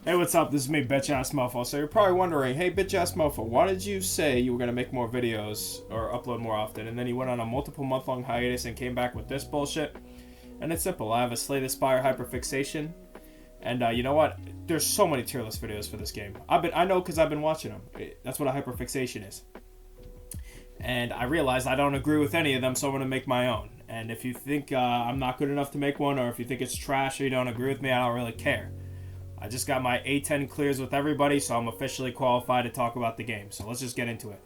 Hey, what's up? This is me, Bitch Ass Mofo. So you're probably wondering, hey, Bitch Ass Mofo, why did you say you were going to make more videos or upload more often? And then you went on a multiple month-long hiatus and came back with this bullshit? And it's simple. I have a Slay the Spire hyperfixation. And you know what? There's so many tier list videos for this game. I know because I've been watching them. That's what a hyperfixation is. And I realized I don't agree with any of them, so I'm going to make my own. And if you think I'm not good enough to make one, or if you think it's trash or you don't agree with me, I don't really care. I just got my A10 clears with everybody, so I'm officially qualified to talk about the game. So let's just get into it.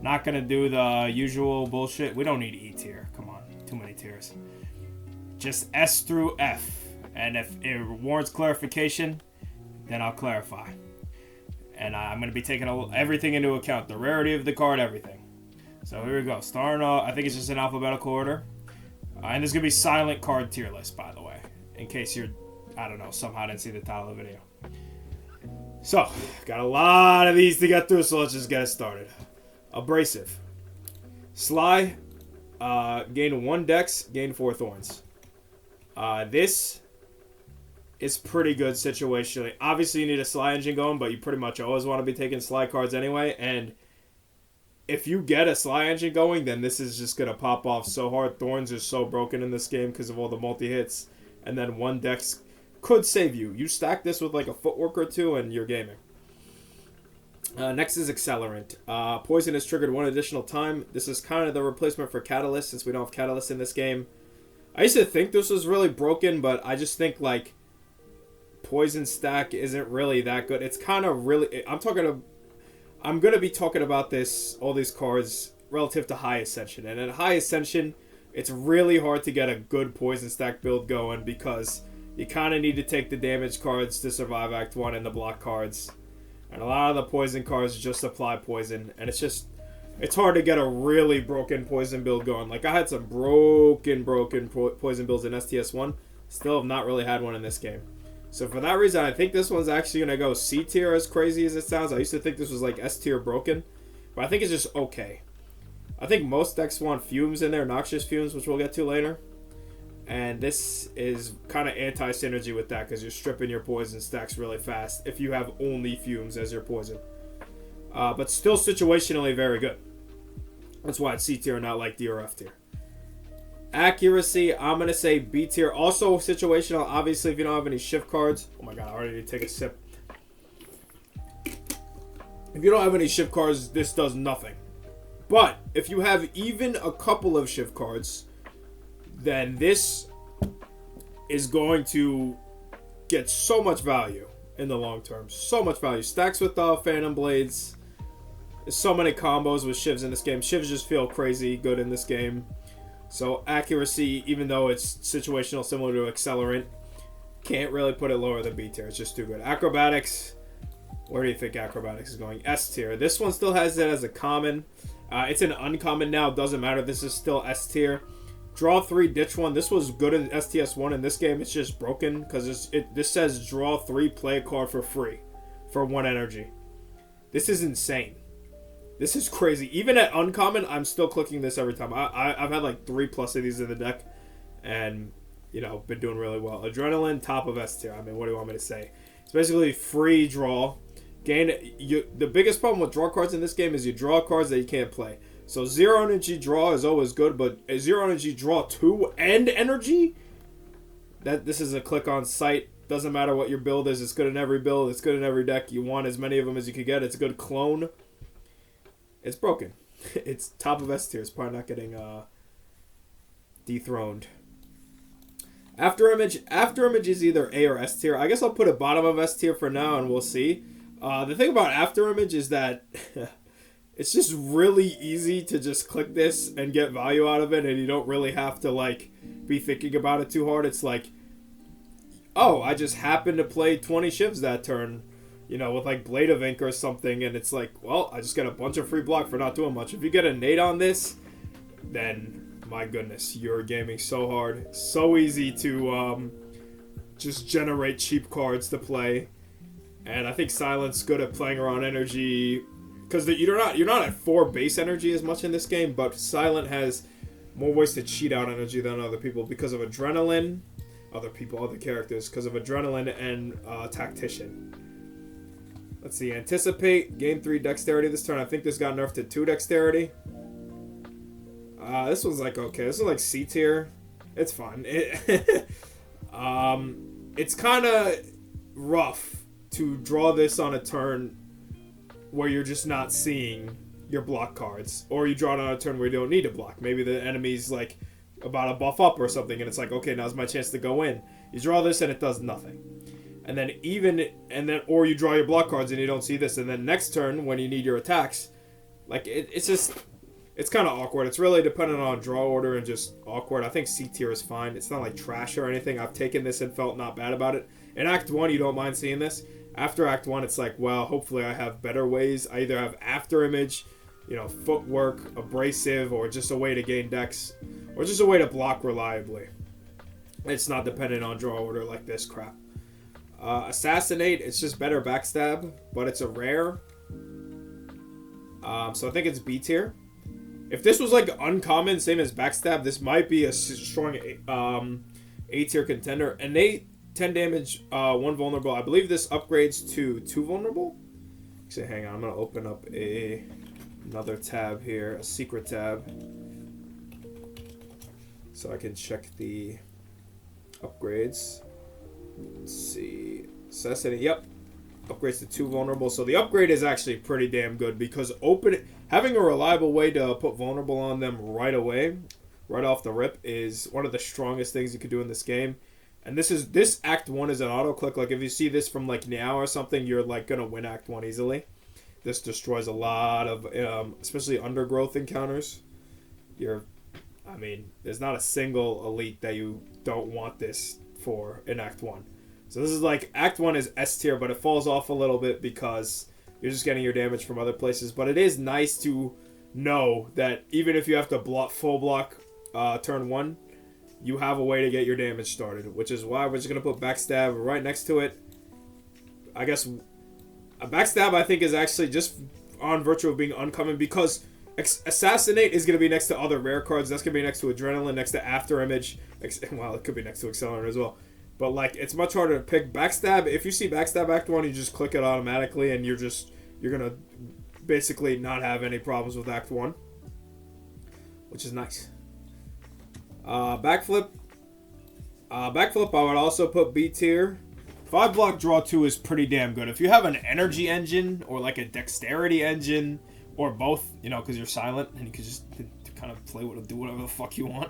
Not going to do the usual bullshit. We don't need E tier. Come on. Too many tiers. Just S through F. And if it warrants clarification, then I'll clarify. And I'm going to be taking everything into account. The rarity of the card, everything. So here we go. Starting off, I think it's just in alphabetical order. And there's going to be silent card tier list, by the way. In case you're, I don't know, somehow didn't see the title of the video. So, got a lot of these to get through, so let's just get it started. Abrasive. Sly, gain 1 dex, gain 4 thorns. This is pretty good situationally. Obviously, you need a Sly engine going, but you pretty much always want to be taking Sly cards anyway, and if you get a Sly engine going, then this is just going to pop off so hard. Thorns are so broken in this game because of all the multi-hits, and then 1 dex could save you. You stack this with like a footwork or 2 and you're gaming. Next is Accelerant. Poison is triggered 1 additional time. This is kind of the replacement for Catalyst since we don't have Catalyst in this game. I used to think this was really broken, but I just think like Poison stack isn't really that good. It's kind of really... I'm going to be talking about all these cards relative to High Ascension. And at High Ascension, it's really hard to get a good Poison stack build going because you kind of need to take the damage cards to survive Act 1 and the block cards. And a lot of the poison cards just apply poison. And it's hard to get a really broken poison build going. Like, I had some broken poison builds in STS 1. Still have not really had one in this game. So for that reason, I think this one's actually going to go C tier, as crazy as it sounds. I used to think this was like S tier broken. But I think it's just okay. I think most decks want fumes in there, noxious fumes, which we'll get to later. And this is kind of anti-synergy with that because you're stripping your poison stacks really fast if you have only fumes as your poison. But still situationally very good. That's why it's C tier, not like D or F tier. Accuracy, I'm going to say B tier. Also situational, obviously, if you don't have any shift cards. Oh my god, I already need to take a sip. If you don't have any shift cards, this does nothing. But if you have even a couple of shift cards, then this is going to get so much value in the long term. So much value. Stacks with Phantom Blades. There's so many combos with shivs in this game. Shivs just feel crazy good in this game. So accuracy, even though it's situational similar to Accelerant, can't really put it lower than B tier. It's just too good. Acrobatics. Where do you think Acrobatics is going? S tier. This one still has it as a common. It's an uncommon now. Doesn't matter. This is still S tier. Draw 3, ditch 1. This was good in STS 1. In this game, it's just broken because this says draw 3, play a card for free for 1 energy. This is insane. This is crazy. Even at uncommon, I'm still clicking this every time. I've had like 3+ of these in the deck and, you know, been doing really well. Adrenaline, top of S tier. I mean, what do you want me to say? It's basically free draw. The biggest problem with draw cards in this game is you draw cards that you can't play. So 0 energy draw is always good, but a 0 energy draw 2 and energy? This is a click on sight. Doesn't matter what your build is. It's good in every build. It's good in every deck. You want as many of them as you can get. It's a good clone. It's broken. It's top of S tier. It's probably not getting dethroned. After image is either A or S tier. I guess I'll put it bottom of S tier for now, and we'll see. The thing about after image is that it's just really easy to just click this and get value out of it, and you don't really have to like be thinking about it too hard. It's like, oh, I just happened to play 20 shivs that turn, you know, with like Blade of Ink or something, and it's like, well, I just get a bunch of free block for not doing much. If you get a nade on this, then my goodness, you're gaming so hard. So easy to just generate cheap cards to play. And I think Silent's good at playing around energy because you're not at 4 base energy as much in this game, but Silent has more ways to cheat out energy than other people because of Adrenaline, other characters, because of Adrenaline and Tactician. Let's see. Anticipate. Gain 3 dexterity this turn. I think this got nerfed to 2 dexterity. This one's like okay. This is like C tier. It's fun. It's kind of rough to draw this on a turn where you're just not seeing your block cards, or you draw it on a turn where you don't need to block. Maybe the enemy's like about to buff up or something, and it's like, okay, now's my chance to go in. You draw this and it does nothing. And then or you draw your block cards and you don't see this, and then next turn when you need your attacks, like it's kind of awkward. It's really dependent on draw order and just awkward. I think C tier is fine. It's not like trash or anything. I've taken this and felt not bad about it. In Act 1, you don't mind seeing this. After Act 1, it's like, well, hopefully I have better ways. I either have after image, footwork, abrasive, or just a way to gain dex, or just a way to block reliably. It's not dependent on draw order like this crap. Assassinate, it's just better backstab, but it's a rare. So I think it's B tier. If this was like uncommon, same as backstab, this might be a strong A tier contender. Innate, 10 damage, 1 vulnerable. I believe this upgrades to 2 vulnerable. Actually, hang on. I'm going to open up another tab here, a secret tab, so I can check the upgrades. Let's see. Assassinate, yep. Upgrades to 2 vulnerable. So the upgrade is actually pretty damn good because having a reliable way to put vulnerable on them right away, right off the rip, is one of the strongest things you could do in this game. And this Act 1 is an auto click. Like if you see this from like now or something, you're like gonna win Act 1 easily. This destroys a lot of especially undergrowth encounters. There's not a single elite that you don't want this for in Act 1. So this is like, Act 1 is S tier, but it falls off a little bit because you're just getting your damage from other places. But it is nice to know that even if you have to full block turn 1, you have a way to get your damage started, which is why we're just going to put backstab right next to it. I guess a backstab, I think, is actually just on virtue of being uncommon because assassinate is going to be next to other rare cards. That's going to be next to adrenaline, next to after image. Well, it could be next to accelerant as well. But like, it's much harder to pick backstab. If you see backstab Act 1, you just click it automatically, and you're gonna basically not have any problems with Act 1, which is nice. Backflip. Backflip, I would also put B tier. 5 block draw 2 is pretty damn good. If you have an energy engine or like a dexterity engine or both, because you're silent and you can just kind of do whatever the fuck you want.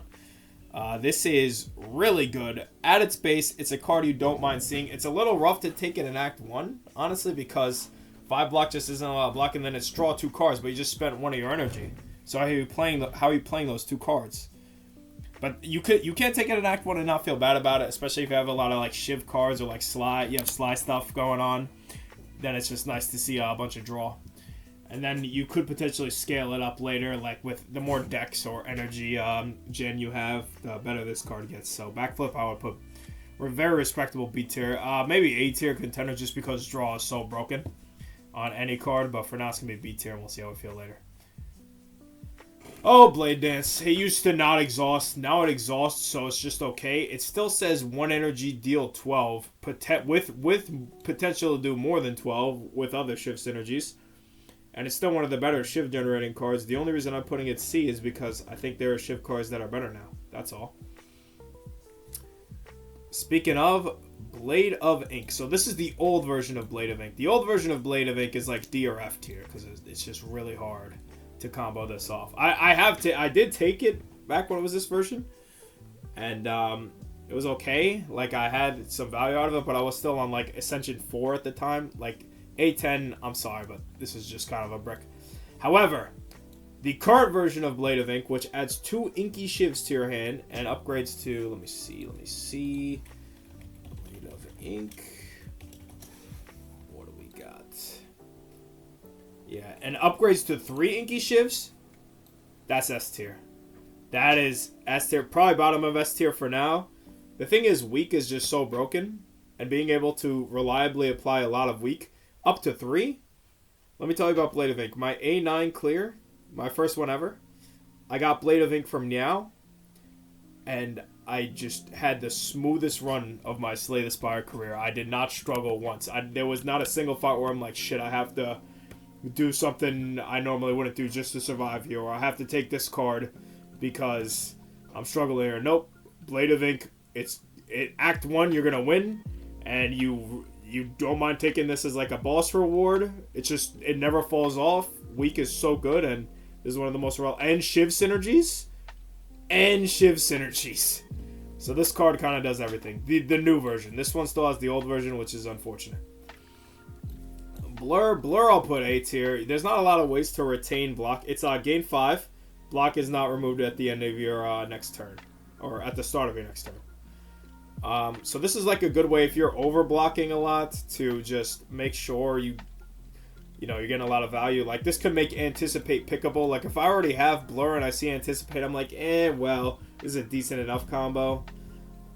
This is really good. At its base, it's a card you don't mind seeing. It's a little rough to take it in Act 1, honestly, because 5 block just isn't a lot of block, and then it's draw 2 cards, but you just spent 1 of your energy. So how are you playing those 2 cards? But you can't take it in Act 1 and not feel bad about it, especially if you have a lot of like Shiv cards or like you have Sly stuff going on. Then it's just nice to see a bunch of draw. And then you could potentially scale it up later, like with the more dex or energy gen you have, the better this card gets. So backflip, I would put a very respectable B tier. Maybe A tier contender just because draw is so broken on any card. But for now, it's going to be B tier, and we'll see how we feel later. Oh, Blade Dance. It used to not exhaust. Now it exhausts, so it's just okay. It still says 1 energy, deal 12, with potential to do more than 12 with other Shiv synergies. And it's still one of the better Shiv generating cards. The only reason I'm putting it C is because I think there are Shiv cards that are better now. That's all. Speaking of, Blade of Ink. So this is the old version of Blade of Ink. The old version of Blade of Ink is like D or F tier because it's just really hard to combo this off. I did take it back when it was this version, and it was okay. Like I had some value out of it, but I was still on like Ascension 4 at the time. Like A10, I'm sorry, but this is just kind of a brick. However, the current version of Blade of Ink, which adds 2 Inky Shivs to your hand and upgrades to, let me see, Blade of Ink. What do we got? Yeah, and upgrades to 3 Inky Shivs. That's S tier. That is S tier, probably bottom of S tier for now. The thing is, weak is just so broken, and being able to reliably apply a lot of weak up to 3. Let me tell you about Blade of Ink. My A9 clear, my first one ever, I got Blade of Ink from Niao, and I just had the smoothest run of my Slay the Spire career. I did not struggle once. There was not a single fight where I'm like, shit, I have to do something I normally wouldn't do just to survive here, or I have to take this card because I'm struggling here. Nope. Blade of Ink, Act 1, you're gonna win, and you don't mind taking this as like a boss reward. It never falls off. Weak is so good, and this is one of the most and Shiv synergies. So this card kind of does everything. The new version. This one still has the old version, which is unfortunate. Blur I'll put A tier. There's not a lot of ways to retain block. It's gain 5. Block is not removed at the end of your next turn, or at the start of your next turn. So this is like a good way if you're over blocking a lot to just make sure you're getting a lot of value. Like this could make Anticipate pickable. Like if I already have Blur and I see Anticipate, I'm like, well, this is a decent enough combo.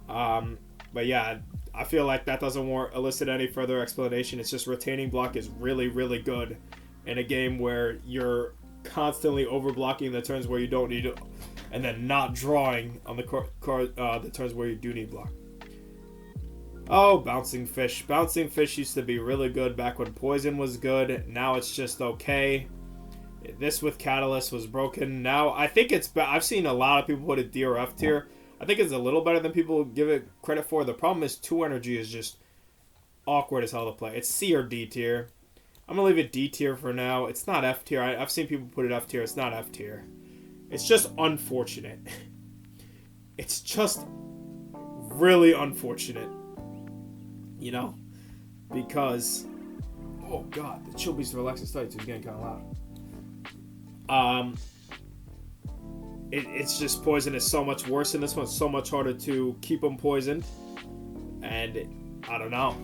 But yeah, I feel like that doesn't elicit any further explanation. It's just retaining block is really, really good in a game where you're constantly over blocking the turns where you don't need it, and then not drawing on the turns where you do need block. Oh, Bouncing Fish. Bouncing Fish used to be really good back when Poison was good. Now it's just okay. This with Catalyst was broken. Now I think I've seen a lot of people put it D or F tier. I think it's a little better than people give it credit for. The problem is 2 energy is just awkward as hell to play. It's C or D tier. I'm going to leave it D tier for now. It's not F tier. I've seen people put it F tier. It's not F tier. It's just unfortunate. It's just really unfortunate. Because... Oh, God. The Chill Beast Relaxing Study is getting kind of loud. It's just Poison is so much worse in this one. It's so much harder to keep them poisoned. And I don't know.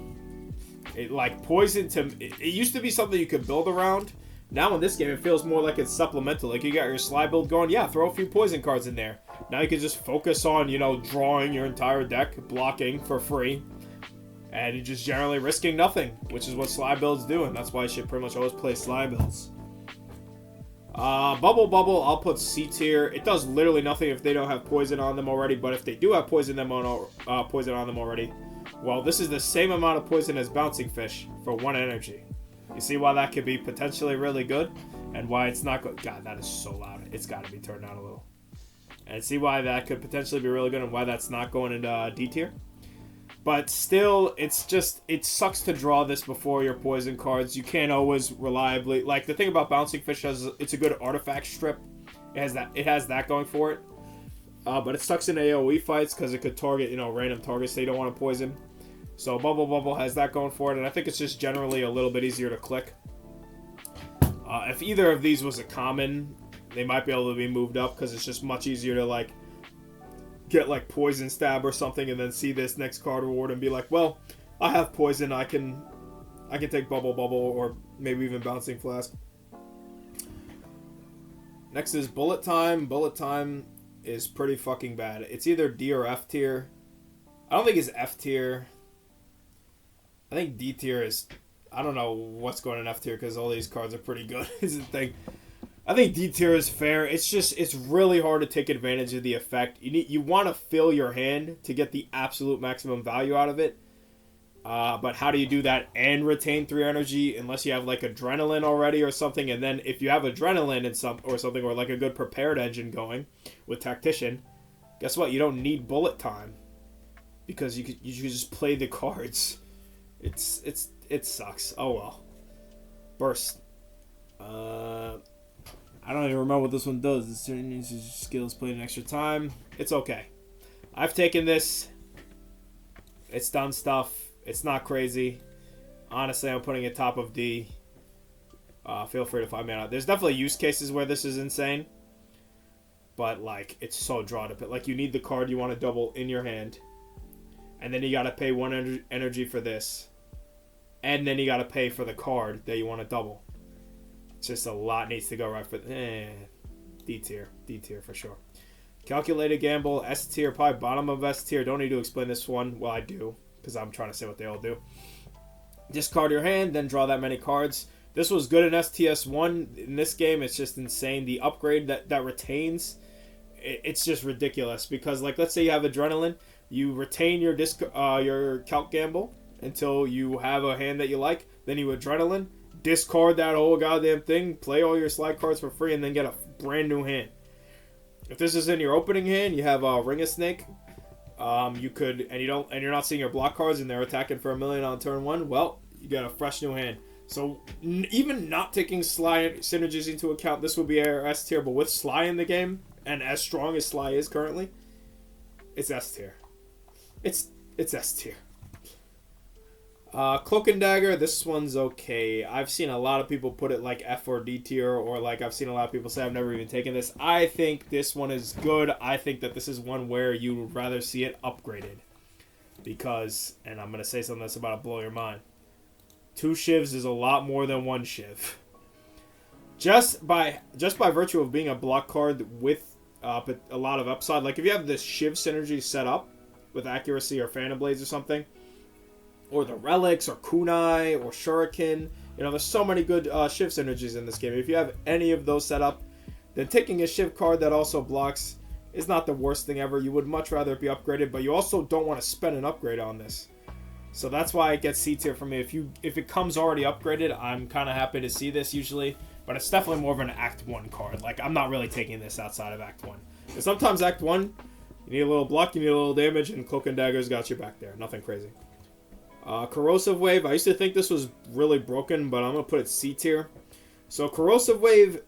Poison it used to be something you could build around. Now in this game, it feels more like it's supplemental. Like you got your Sly build going. Yeah, throw a few poison cards in there. Now you can just focus on, drawing your entire deck, blocking for free. And you're just generally risking nothing, which is what Sly builds do. And that's why I should pretty much always play Sly builds. Bubble, I'll put C tier. It does literally nothing if they don't have poison on them already, but if they do have poison on them already, well, this is the same amount of poison as Bouncing Fish for 1 energy. You see why that could be potentially really good, and why it's not good. God, that is so loud. It's got to be turned down a little. And see why that could potentially be really good, and why that's not going into D tier. But still, it sucks to draw this before your poison cards. You can't always reliably... Like, the thing about Bouncing Fish is it's a good artifact strip. It has that going for it. But it sucks in AoE fights because it could target, random targets they don't want to poison. So Bubble has that going for it. And I think it's just generally a little bit easier to click. If either of these was a common, they might be able to be moved up because it's just much easier to, get Poison Stab or something and then see this next card reward and be like, well, I have poison, I can take Bubble or maybe even Bouncing Flask. Next is Bullet Time. Bullet Time is pretty fucking bad. It's either D or F tier. I don't think it's F tier. I think D tier is... I don't know what's going in F tier because all these cards are pretty good is the thing. I think D tier is fair. It's really hard to take advantage of the effect. You want to fill your hand to get the absolute maximum value out of it. But how do you do that and retain 3 energy unless you have Adrenaline already or something? And then if you have Adrenaline and something or a good prepared engine going with Tactician, guess what? You don't need Bullet Time because you could just play the cards. It sucks. Oh well. Burst. I don't even remember what this one does. It's certain skills played an extra time. It's okay. I've taken this. It's done stuff. It's not crazy. Honestly, I'm putting it top of D. Feel free to find me out. There's definitely use cases where this is insane. But, it's so draw to... you need the card you want to double in your hand. And then you got to pay 1 energy for this. And then you got to pay for the card that you want to double. It's just a lot needs to go right for... D tier. D tier for sure. Calculated Gamble. S tier. Probably bottom of S tier. Don't need to explain this one. Well, I do. Because I'm trying to say what they all do. Discard your hand. Then draw that many cards. This was good in STS 1. In this game, it's just insane. The upgrade that retains it's just ridiculous because, like, let's say you have adrenaline, you retain your calc gamble until you have a hand that you like, then you adrenaline, discard that whole goddamn thing, play all your slide cards for free, and then get a brand new hand. If this is in your opening hand, you have a Ring of Snake. You could, and you're not seeing your block cards, and they're attacking for $1 million on turn 1. Well, you got a fresh new hand. So even not taking Sly synergies into account, this would be our S tier. But with Sly in the game, and as strong as Sly is currently, it's S tier. It's S tier. Cloak and Dagger, this one's okay. I've seen a lot of people put it like F or D tier, or like I've seen a lot of people say I've never even taken this. I think this one is good. I think that this is one where you would rather see it upgraded. Because, and I'm going to say something that's about to blow your mind, 2 shivs is a lot more than 1 shiv. Just by virtue of being a block card with a lot of upside, like if you have this shiv synergy set up with accuracy or Phantom Blades or something, or the Relics, or Kunai, or Shuriken. You know, there's so many good Shiv synergies in this game. If you have any of those set up, then taking a Shiv card that also blocks is not the worst thing ever. You would much rather it be upgraded, but you also don't want to spend an upgrade on this. So that's why it gets C tier for me. If it comes already upgraded, I'm kind of happy to see this usually. But it's definitely more of an Act 1 card. Like, I'm not really taking this outside of Act 1. And sometimes Act 1, you need a little block, you need a little damage, and Cloak and Dagger's got you back there. Nothing crazy. Corrosive Wave, I used to think this was really broken, but I'm going to put it C tier. So Corrosive Wave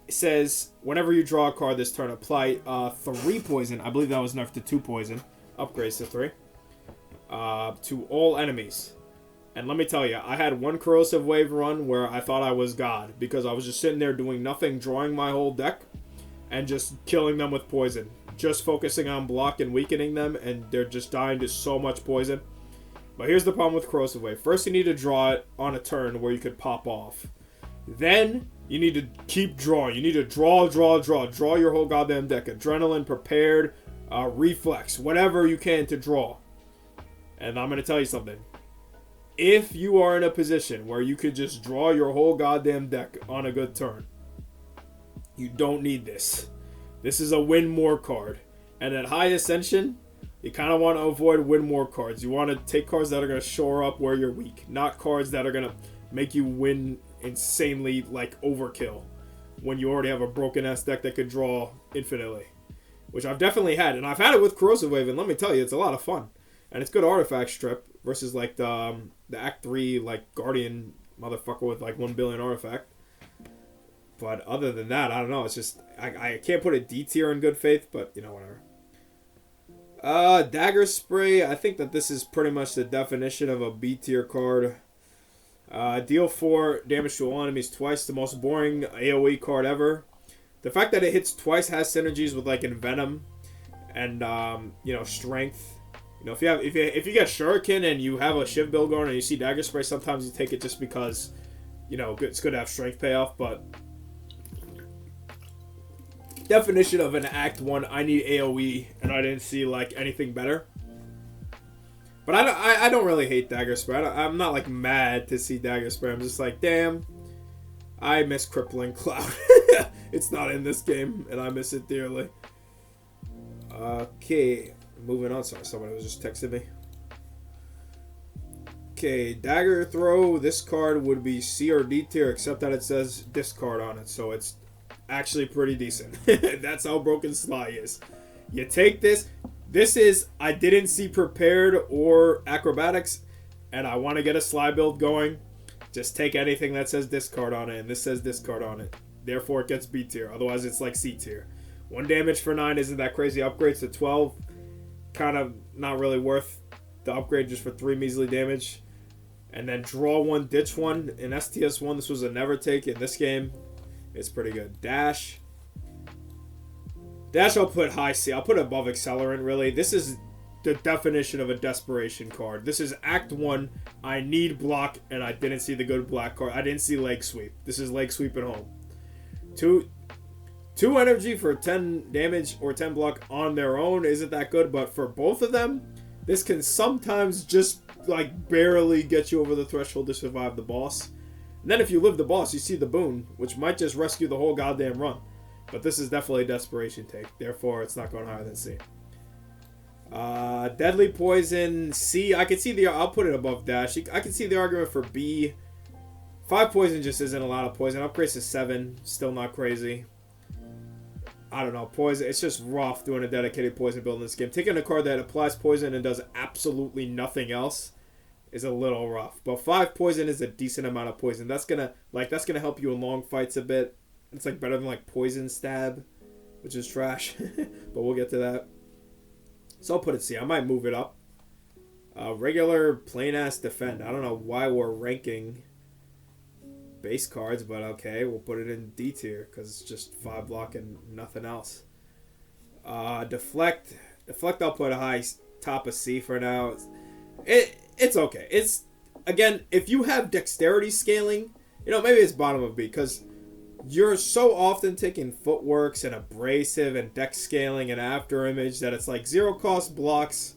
says, whenever you draw a card this turn, apply 3 poison. I believe that was nerfed to 2 poison. Upgrades to 3. To all enemies. And let me tell you, I had one Corrosive Wave run where I thought I was God, because I was just sitting there doing nothing, drawing my whole deck, and just killing them with poison. Just focusing on block and weakening them, and they're just dying to so much poison. But here's the problem with Corrosive Wave. First, you need to draw it on a turn where you could pop off. Then, you need to keep drawing. You need to draw. Draw your whole goddamn deck. Adrenaline, prepared, reflex, whatever you can to draw. And I'm going to tell you something. If you are in a position where you could just draw your whole goddamn deck on a good turn, you don't need this. This is a win more card. And at High Ascension, you kind of want to avoid win more cards. You want to take cards that are going to shore up where you're weak, not cards that are going to make you win insanely, like, overkill when you already have a broken-ass deck that could draw infinitely, which I've definitely had. And I've had it with Corrosive Wave, and let me tell you, it's a lot of fun. And it's good artifact strip versus, like, the Act 3, like, Guardian motherfucker with, like, 1 billion artifact. But other than that, I don't know. It's just, I can't put a D tier in good faith, but, you know, whatever. Dagger Spray, I think that this is pretty much the definition of a B tier card. Deal 4 damage to all enemies twice, the most boring AoE card ever. The fact that it hits twice has synergies with, like, Envenom and, you know, Strength. You know, if you get Shuriken and you have a Shiv build going and you see Dagger Spray, sometimes you take it just because, you know, it's good to have Strength payoff, but definition of an Act 1, I need AoE, and I didn't see, like, anything better. But I don't really hate Dagger Spray. I'm not, like, mad to see Dagger Spray. I'm just like, damn, I miss Crippling Cloud. It's not in this game, and I miss it dearly. Okay, moving on. Sorry, somebody was just texting me. Okay, Dagger Throw. This card would be C or D tier, except that it says discard on it, so it's actually pretty decent. That's how broken Sly is. You take this. This is, I didn't see Prepared or Acrobatics, and I want to get a Sly build going. Just take anything that says discard on it, and this says discard on it. Therefore, it gets B tier. Otherwise, it's like C tier. 1 damage for 9 isn't that crazy. Upgrades to 12, kind of not really worth the upgrade just for 3 measly damage. And then draw 1, ditch 1. In STS 1, this was a never take. In this game, it's pretty good. Dash. Dash I'll put high C. I'll put above Accelerant, really. This is the definition of a desperation card. This is Act 1. I need block, and I didn't see the good black card. I didn't see Leg Sweep. This is Leg Sweep at home. 2 energy for 10 damage or 10 block on their own isn't that good, but for both of them, this can sometimes just, like, barely get you over the threshold to survive the boss. And then if you live the boss, you see the boon, which might just rescue the whole goddamn run. But this is definitely a desperation take. Therefore, it's not going higher than C. Deadly poison, C. I can see the... I'll put it above dash. I can see the argument for B. 5 poison just isn't a lot of poison. Upgrades to 7. Still not crazy. I don't know. Poison. It's just rough doing a dedicated poison build in this game. Taking a card that applies poison and does absolutely nothing else is a little rough. But 5 poison is a decent amount of poison. That's gonna help you in long fights a bit. It's like better than like poison stab, which is trash. But we'll get to that. So I'll put it C. I might move it up. Regular plain ass defend. I don't know why we're ranking base cards, but okay, we'll put it in D tier because it's just 5 block and nothing else. Deflect I'll put a high, top of C for now. It's okay. It's, again, if you have dexterity scaling, you know, maybe it's bottom of B because you're so often taking footworks and abrasive and dex scaling and after image that it's like 0 cost blocks.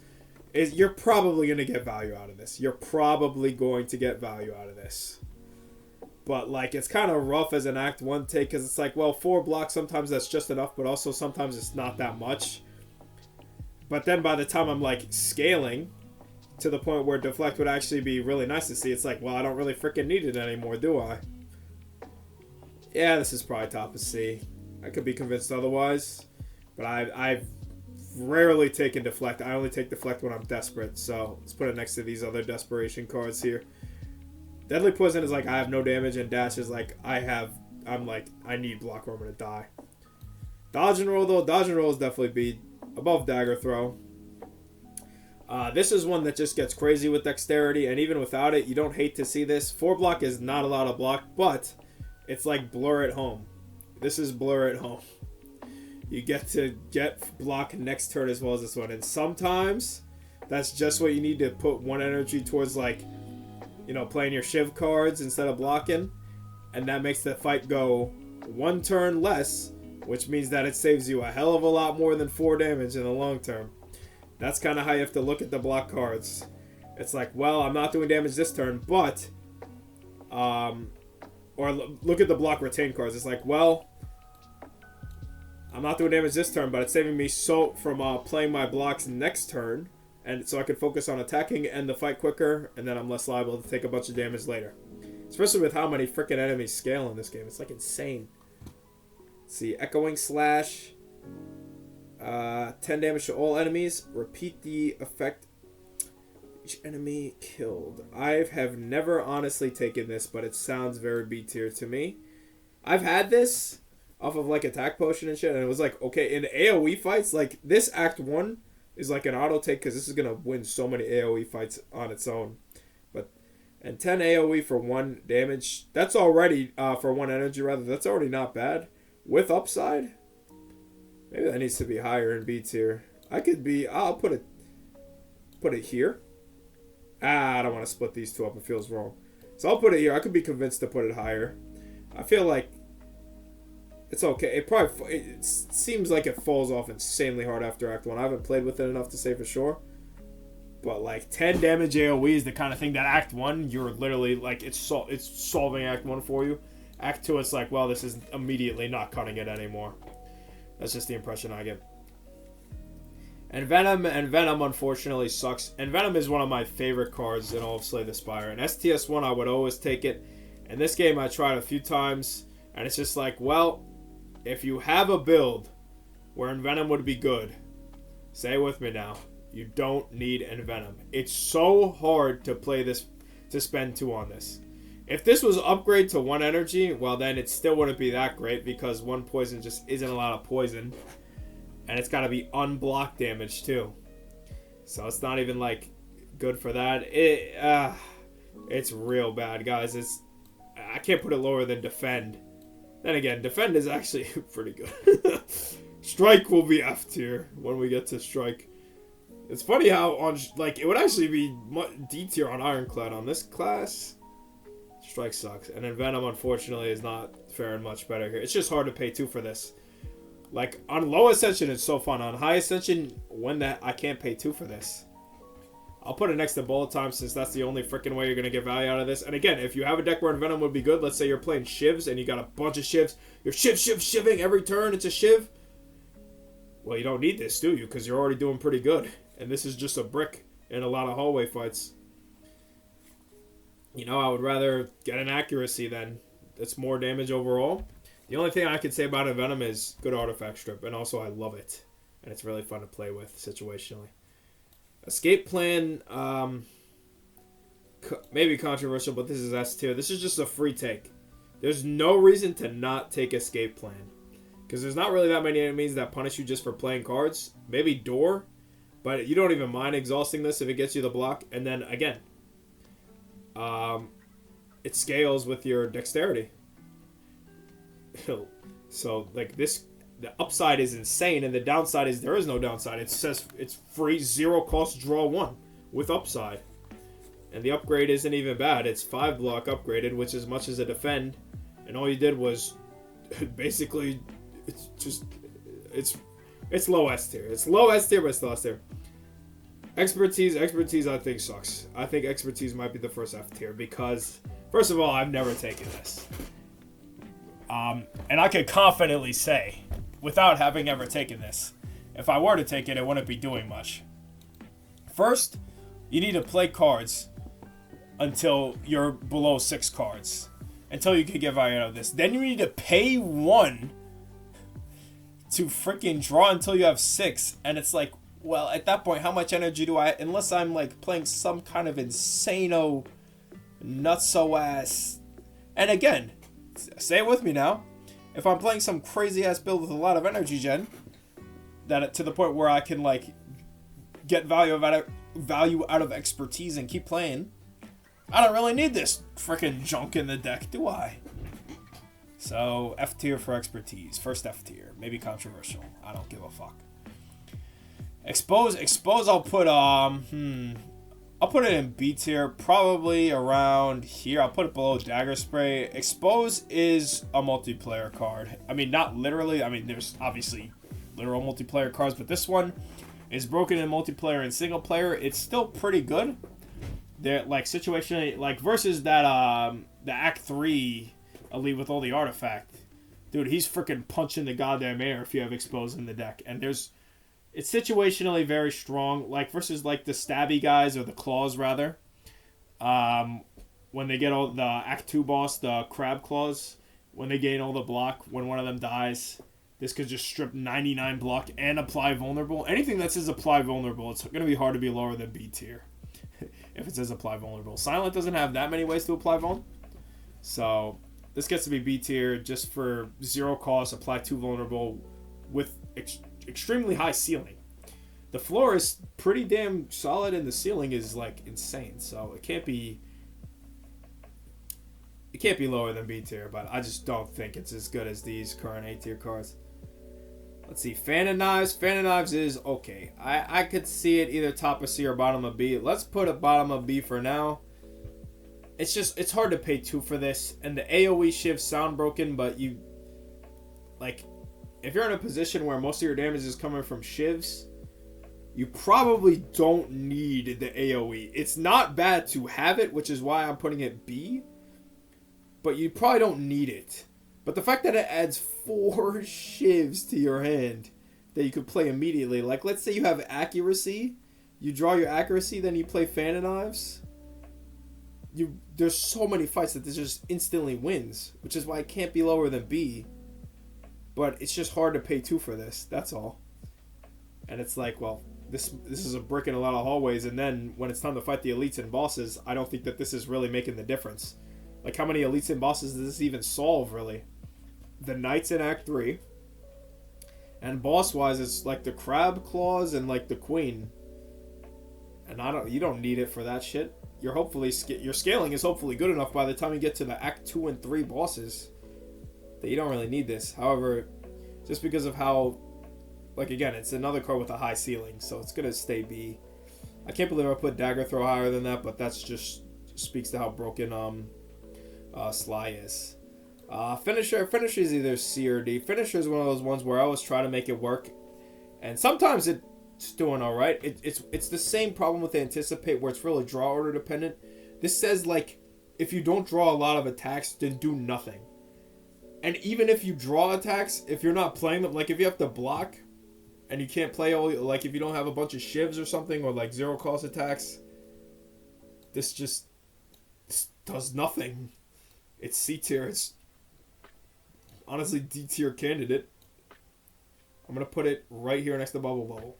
You're probably going to get value out of this. You're probably going to get value out of this. But, like, it's kind of rough as an Act 1 take because it's like, well, 4 blocks, sometimes that's just enough, but also sometimes it's not that much. But then by the time I'm, like, scaling to the point where Deflect would actually be really nice to see, it's like, well, I don't really freaking need it anymore, do I? Yeah, this is probably top of C. I could be convinced otherwise. But I've rarely taken Deflect. I only take Deflect when I'm desperate. So let's put it next to these other desperation cards here. Deadly Poison is like, I have no damage, and Dash is like, I need block or I'm going to die. Dodge and Roll, though. Dodge and Roll is definitely B. Above Dagger Throw. This is one that just gets crazy with dexterity, and even without it, you don't hate to see this. 4 block is not a lot of block, but it's like Blur at Home. This is Blur at Home. You get to get block next turn as well as this one, and sometimes that's just what you need to put 1 energy towards, like, you know, playing your Shiv cards instead of blocking, and that makes the fight go 1 turn less, which means that it saves you a hell of a lot more than 4 damage in the long term. That's kind of how you have to look at the block cards. It's like, well, I'm not doing damage this turn, but or look at the block retain cards. It's like, well, I'm not doing damage this turn, but it's saving me from playing my blocks next turn, and so I can focus on attacking and the fight quicker, and then I'm less liable to take a bunch of damage later. Especially with how many freaking enemies scale in this game. It's like insane. Let's see, Echoing Slash. 10 damage to all enemies. Repeat the effect each enemy killed. I have never honestly taken this, but it sounds very B tier to me. I've had this off of like Attack Potion and shit, and it was like, okay, in AoE fights, like this Act 1 is like an auto take because this is going to win so many AoE fights on its own. And 10 AoE for 1 damage, that's already, for 1 energy rather, that's already not bad. With upside, maybe that needs to be higher in B tier. I'll put it here. I don't want to split these two up, it feels wrong. So I'll put it here. I could be convinced to put it higher. I feel like it's okay. It seems like it falls off insanely hard after Act 1. I haven't played with it enough to say for sure. But like 10 damage AoE is the kind of thing that Act 1, you're literally like, it's solving Act 1 for you. Act 2, it's like, well, this is immediately not cutting it anymore. That's just the impression I get. And Venom unfortunately sucks. And Venom is one of my favorite cards in all of Slay the Spire. And STS 1, I would always take it. In this game, I tried a few times, and it's just like, well, if you have a build where Venom would be good, say it with me now, you don't need Envenom. It's so hard to play this, to spend 2 on this. If this was upgrade to 1 energy, well then it still wouldn't be that great because 1 poison just isn't a lot of poison. And it's got to be unblocked damage too. So it's not even like good for that. It's real bad, guys. I can't put it lower than Defend. Then again, Defend is actually pretty good. Strike will be F tier when we get to Strike. It's funny how it would actually be D tier on Ironclad on this class. Strike sucks. And then Venom, unfortunately, is not faring much better here. It's just hard to pay 2 for this. Like, on low Ascension, it's so fun. On high Ascension, I can't pay 2 for this. I'll put it next to Bullet Time since that's the only freaking way you're going to get value out of this. And again, if you have a deck where Venom would be good, let's say you're playing Shivs and you got a bunch of Shivs. You're shiving every turn. It's a Shiv. Well, you don't need this, do you? Because you're already doing pretty good. And this is just a brick in a lot of hallway fights. You know, I would rather get an accuracy then. It's more damage overall. The only thing I can say about a Venom is good artifact strip. And also, I love it. And it's really fun to play with situationally. Escape plan, maybe controversial, but this is S tier. This is just a free take. There's no reason to not take escape plan. Because there's not really that many enemies that punish you just for playing cards. Maybe Door, but you don't even mind exhausting this if it gets you the block. And then, again, it scales with your dexterity. So, like, this... The upside is insane, and the downside is there is no downside. It says it's free, 0 cost, draw 1 with upside. And the upgrade isn't even bad. It's 5 block upgraded, which is as much as a defend. And all you did was basically, it's low S tier. It's low S tier, but it's still S tier. Expertise I think sucks. I think expertise might be the first F tier because, first of all, I've never taken this. And I could confidently say, without having ever taken this, if I were to take it, it wouldn't be doing much. First, you need to play cards until you're below 6 cards. Until you can get value out of this. Then you need to pay 1 to freaking draw until you have 6. And it's like, well, at that point, how much energy do I... Unless I'm like playing some kind of insano, nutso-ass... And again, say it with me now. If I'm playing some crazy-ass build with a lot of energy gen, that to the point where I can, like, get value out of expertise and keep playing, I don't really need this freaking junk in the deck, do I? So, F tier for expertise. First F tier. Maybe controversial. I don't give a fuck. Expose I'll put, I'll put it in B tier, probably around here. I'll put it below Dagger Spray. Expose is a multiplayer card. I mean, not literally. I mean, there's obviously literal multiplayer cards, but this one is broken in multiplayer and single player. It's still pretty good. They're like situationally, like versus that the Act 3 elite with all the artifact. Dude, he's freaking punching the goddamn air if you have Expose in the deck. And it's situationally very strong, like versus like the stabby guys or the claws rather. When they get all the Act 2 boss, the crab claws, when they gain all the block, when one of them dies, this could just strip 99 block and apply vulnerable. Anything that says apply vulnerable, it's going to be hard to be lower than B tier if it says apply vulnerable. Silent doesn't have that many ways to apply vuln, so this gets to be B tier just for 0 cost, apply 2 vulnerable with extremely high ceiling. The floor is pretty damn solid and the ceiling is like insane, so it can't be lower than B tier, but I just don't think it's as good as these current A tier cards. Let's see, Fan of Knives. Fan of Knives is okay. I could see it either top of C or bottom of B. Let's put it bottom of B for now. It's hard to pay 2 for this, and the AoE shivs sound broken, but you like if you're in a position where most of your damage is coming from shivs, you probably don't need the AoE. It's not bad to have it, which is why I'm putting it B, but you probably don't need it. But the fact that it adds 4 shivs to your hand that you could play immediately, like let's say you have accuracy, you draw your accuracy, then you play Fan of Knives. There's so many fights that this just instantly wins, which is why it can't be lower than B. But it's just hard to pay 2 for this. That's all. And it's like, well, this is a brick in a lot of hallways. And then when it's time to fight the elites and bosses, I don't think that this is really making the difference. Like, how many elites and bosses does this even solve, really? The knights in Act 3. And boss-wise, it's like the crab claws and like the queen. And you don't need it for that shit. Your scaling is hopefully good enough by the time you get to the Act 2 and 3 bosses that you don't really need this. However, just because of how, like again, it's another card with a high ceiling, so it's gonna stay B. I can't believe I put Dagger Throw higher than that, but that's just speaks to how broken Sly is. Finisher is either C or D. Finisher is one of those ones where I always try to make it work, and sometimes it It's doing all right. It's the same problem with Anticipate where it's really draw order dependent. This says like if you don't draw a lot of attacks, then do nothing. And even if you draw attacks, if you're not playing them, like if you have to block and you can't play all, like if you don't have a bunch of shivs or something or like zero cost attacks, this does nothing. It's C tier. It's honestly D tier candidate. I'm going to put it right here next to Bubble Bubble.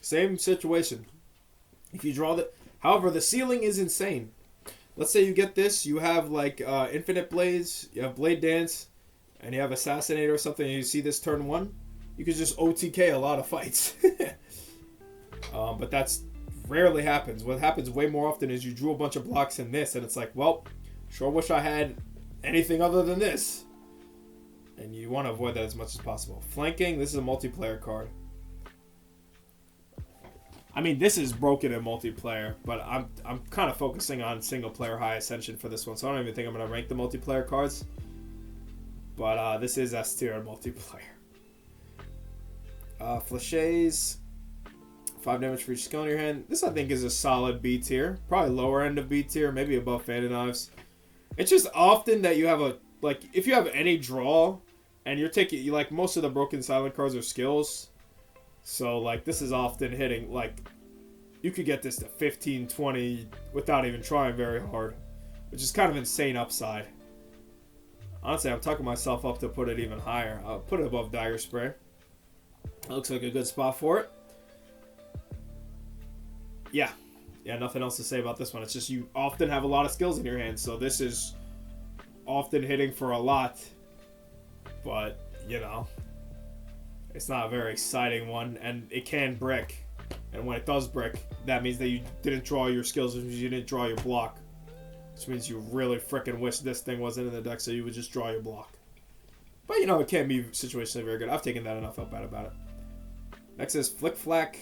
Same situation. If you draw the... However, the ceiling is insane. Let's say you get this. You have like Infinite Blades. You have Blade Dance. And you have Assassinate or something. And you see this turn 1. You can just OTK a lot of fights. But that's rarely happens. What happens way more often is you drew a bunch of blocks in this. And it's like, well, sure wish I had anything other than this. And you want to avoid that as much as possible. Flanking, this is a multiplayer card. I mean, this is broken in multiplayer, but I'm kind of focusing on single player high ascension for this one, so I don't even think I'm going to rank the multiplayer cards. But this is S tier in multiplayer. Flashes, 5 damage for each skill in your hand. This I think is a solid B tier, probably lower end of B tier, maybe above Fan of Knives. It's just often that you have a like if you have any draw, and you're taking like most of the broken silent cards are skills. So, like, this is often hitting, like, you could get this to 15, 20 without even trying very hard, which is kind of insane upside. Honestly, I'm tucking myself up to put it even higher. I'll put it above Dagger Spray. It looks like a good spot for it. Yeah, nothing else to say about this one. It's just you often have a lot of skills in your hand, so this is often hitting for a lot, but, you know... It's not a very exciting one, and it can brick. And when it does brick, that means that you didn't draw your skills, which means you didn't draw your block. Which means you really freaking wish this thing wasn't in the deck so you would just draw your block. But, you know, it can be situationally very good. I've taken that and I felt bad about it. Next is Flick Flack.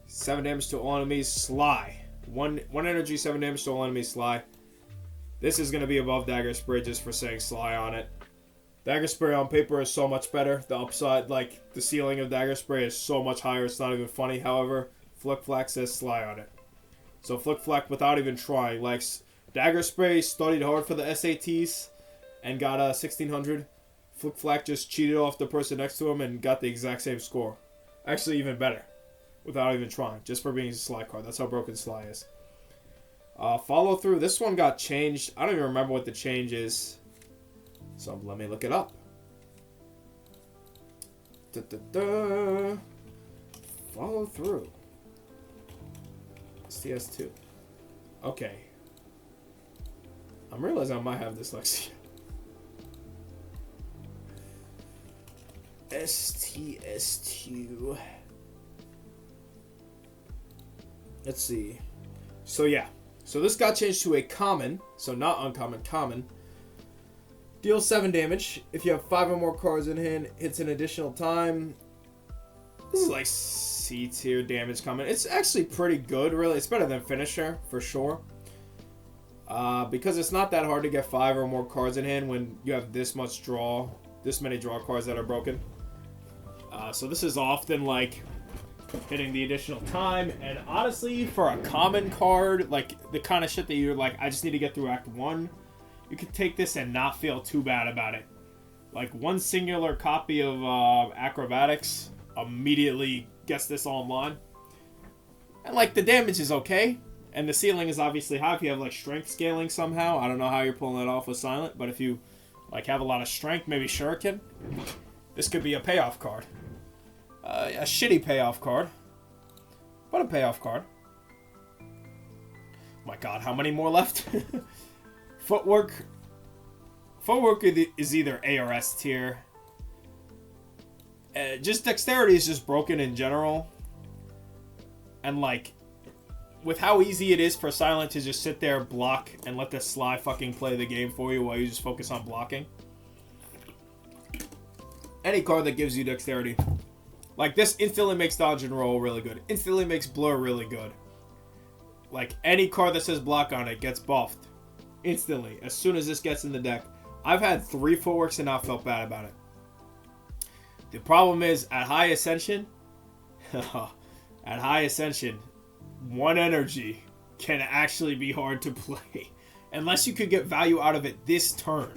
7 damage to all enemies. Sly. One energy, 7 damage to all enemies. Sly. This is going to be above Dagger Spray just for saying Sly on it. Dagger Spray on paper is so much better. The upside, like, the ceiling of Dagger Spray is so much higher. It's not even funny. However, Flick Flack says Sly on it. So Flick Flack, without even trying, like, Dagger Spray studied hard for the SATs and got 1600. Flick Flack just cheated off the person next to him and got the exact same score. Actually, even better. Without even trying. Just for being a Sly card. That's how broken Sly is. Follow through. This one got changed. I don't even remember what the change is. So let me look it up. Follow through. STS 2. Okay. I'm realizing I might have dyslexia. STS 2. Let's see. So yeah. So this got changed to a common. So not uncommon, common. Deals 7 damage. If you have 5 or more cards in hand, hits an additional time. This is like C tier damage coming. It's actually pretty good, really. It's better than Finisher, for sure. Because it's not that hard to get 5 or more cards in hand when you have this much draw. This many draw cards that are broken. So this is often like hitting the additional time. And honestly, for a common card, like the kind of shit that you're like, I just need to get through Act 1. You could take this and not feel too bad about it. Like, one singular copy of Acrobatics immediately gets this online. And, like, the damage is okay. And the ceiling is obviously high if you have, like, strength scaling somehow. I don't know how you're pulling that off with Silent. But if you, like, have a lot of strength, maybe Shuriken, this could be a payoff card. A shitty payoff card. But a payoff card. My god, how many more left? Footwork is either A or S tier. Just dexterity is just broken in general. And like, with how easy it is for Silent to just sit there, block, and let the Sly fucking play the game for you while you just focus on blocking. Any card that gives you dexterity. Like, this instantly makes dodge and roll really good. Instantly makes blur really good. Like, any card that says block on it gets buffed. Instantly, as soon as this gets in the deck. I've had 3 footworks and not felt bad about it. The problem is, at high ascension, At high Ascension, 1 energy can actually be hard to play. Unless you could get value out of it this turn.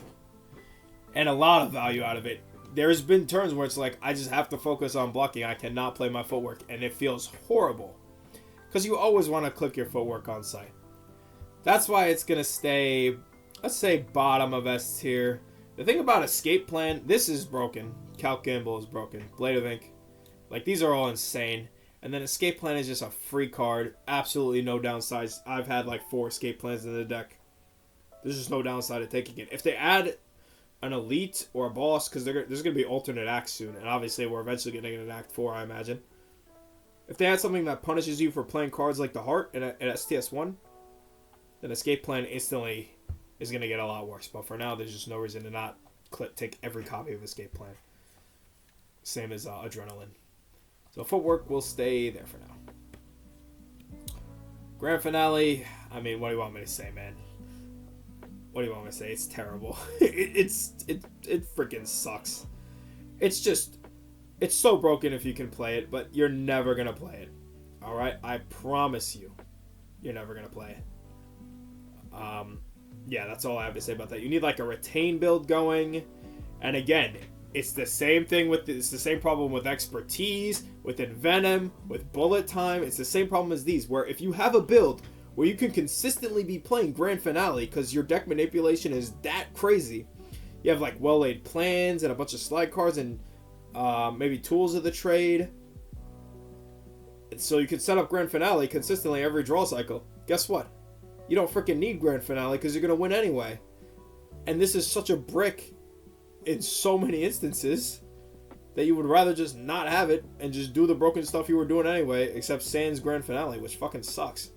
And a lot of value out of it. There's been turns where it's like, I just have to focus on blocking. I cannot play my footwork. And it feels horrible. Because you always want to click your footwork on site. That's why it's going to stay, let's say, bottom of S tier. The thing about Escape Plan, this is broken. Calc Gamble is broken. Blade of Ink. Like, these are all insane. And then Escape Plan is just a free card. Absolutely no downsides. I've had like 4 Escape Plans in the deck. There's just no downside to taking it. If they add an Elite or a Boss, because there's going to be alternate acts soon. And obviously we're eventually getting an Act 4, I imagine. If they add something that punishes you for playing cards like the Heart in STS 1, then Escape Plan instantly is going to get a lot worse. But for now, there's just no reason to not take every copy of Escape Plan. Same as Adrenaline. So Footwork will stay there for now. Grand Finale, I mean, what do you want me to say, man? What do you want me to say? It's terrible. It freaking sucks. It's just, it's so broken if you can play it, but you're never going to play it. Alright? I promise you, you're never going to play it. Yeah, that's all I have to say about that. You need like a retain build going. And again, it's the same thing with it's the same problem with Expertise, with Envenom, with Bullet Time. It's the same problem as these, where if you have a build where you can consistently be playing Grand Finale because your deck manipulation is that crazy, you have like well-laid plans and a bunch of slide cards and maybe tools of the trade. So you can set up Grand Finale consistently every draw cycle. Guess what? You don't freaking need Grand Finale because you're going to win anyway. And this is such a brick in so many instances that you would rather just not have it and just do the broken stuff you were doing anyway, except Sans Grand Finale, which fucking sucks.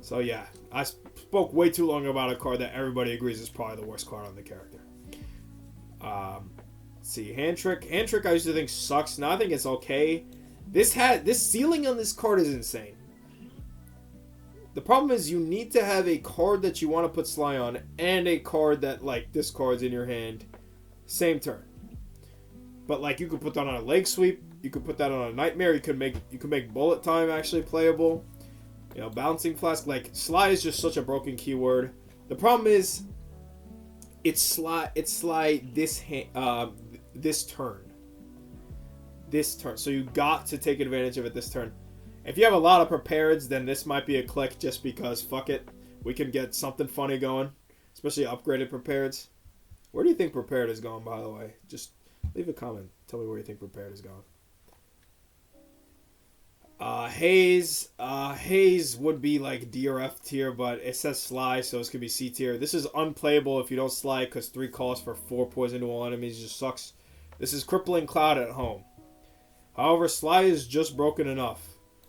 So yeah, I spoke way too long about a card that everybody agrees is probably the worst card on the character. Let's see, Hand Trick. Hand Trick I used to think sucks. Now I think it's okay. This ceiling on this card is insane. The problem is you need to have a card that you want to put Sly on and a card that, like, this card's in your hand. Same turn. But, like, you could put that on a Leg Sweep. You could put that on a Nightmare. You could make Bullet Time actually playable. You know, Bouncing Flask. Like, Sly is just such a broken keyword. The problem is it's Sly this turn. This turn. So you got to take advantage of it this turn. If you have a lot of prepareds, then this might be a click just because, fuck it, we can get something funny going. Especially upgraded prepareds. Where do you think prepared is going, by the way? Just leave a comment. Tell me where you think prepared is going. Haze would be like D or F tier, but it says Sly, so this could be C tier. This is unplayable if you don't Sly, because 3 costs for 4 poison to all enemies just sucks. This is Crippling Cloud at home. However, Sly is just broken enough.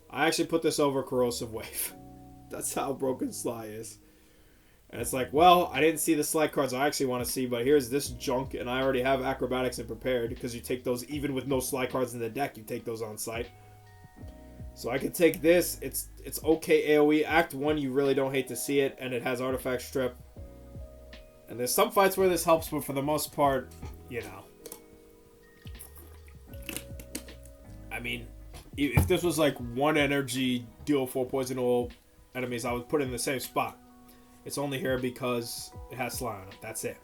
I actually put this over Corrosive Wave. That's how broken Sly is. And it's like, well, I didn't see the Sly cards I actually want to see, but here's this junk, and I already have Acrobatics and Prepared, because you take those, even with no Sly cards in the deck, you take those on site. So I could take this. It's okay AoE. Act 1, you really don't hate to see it, and it has Artifact Strip. And there's some fights where this helps, but for the most part, you know. I mean, if this was like 1 energy, deal 4 poison to all enemies, I would put it in the same spot. It's only here because it has Sly on it. That's it.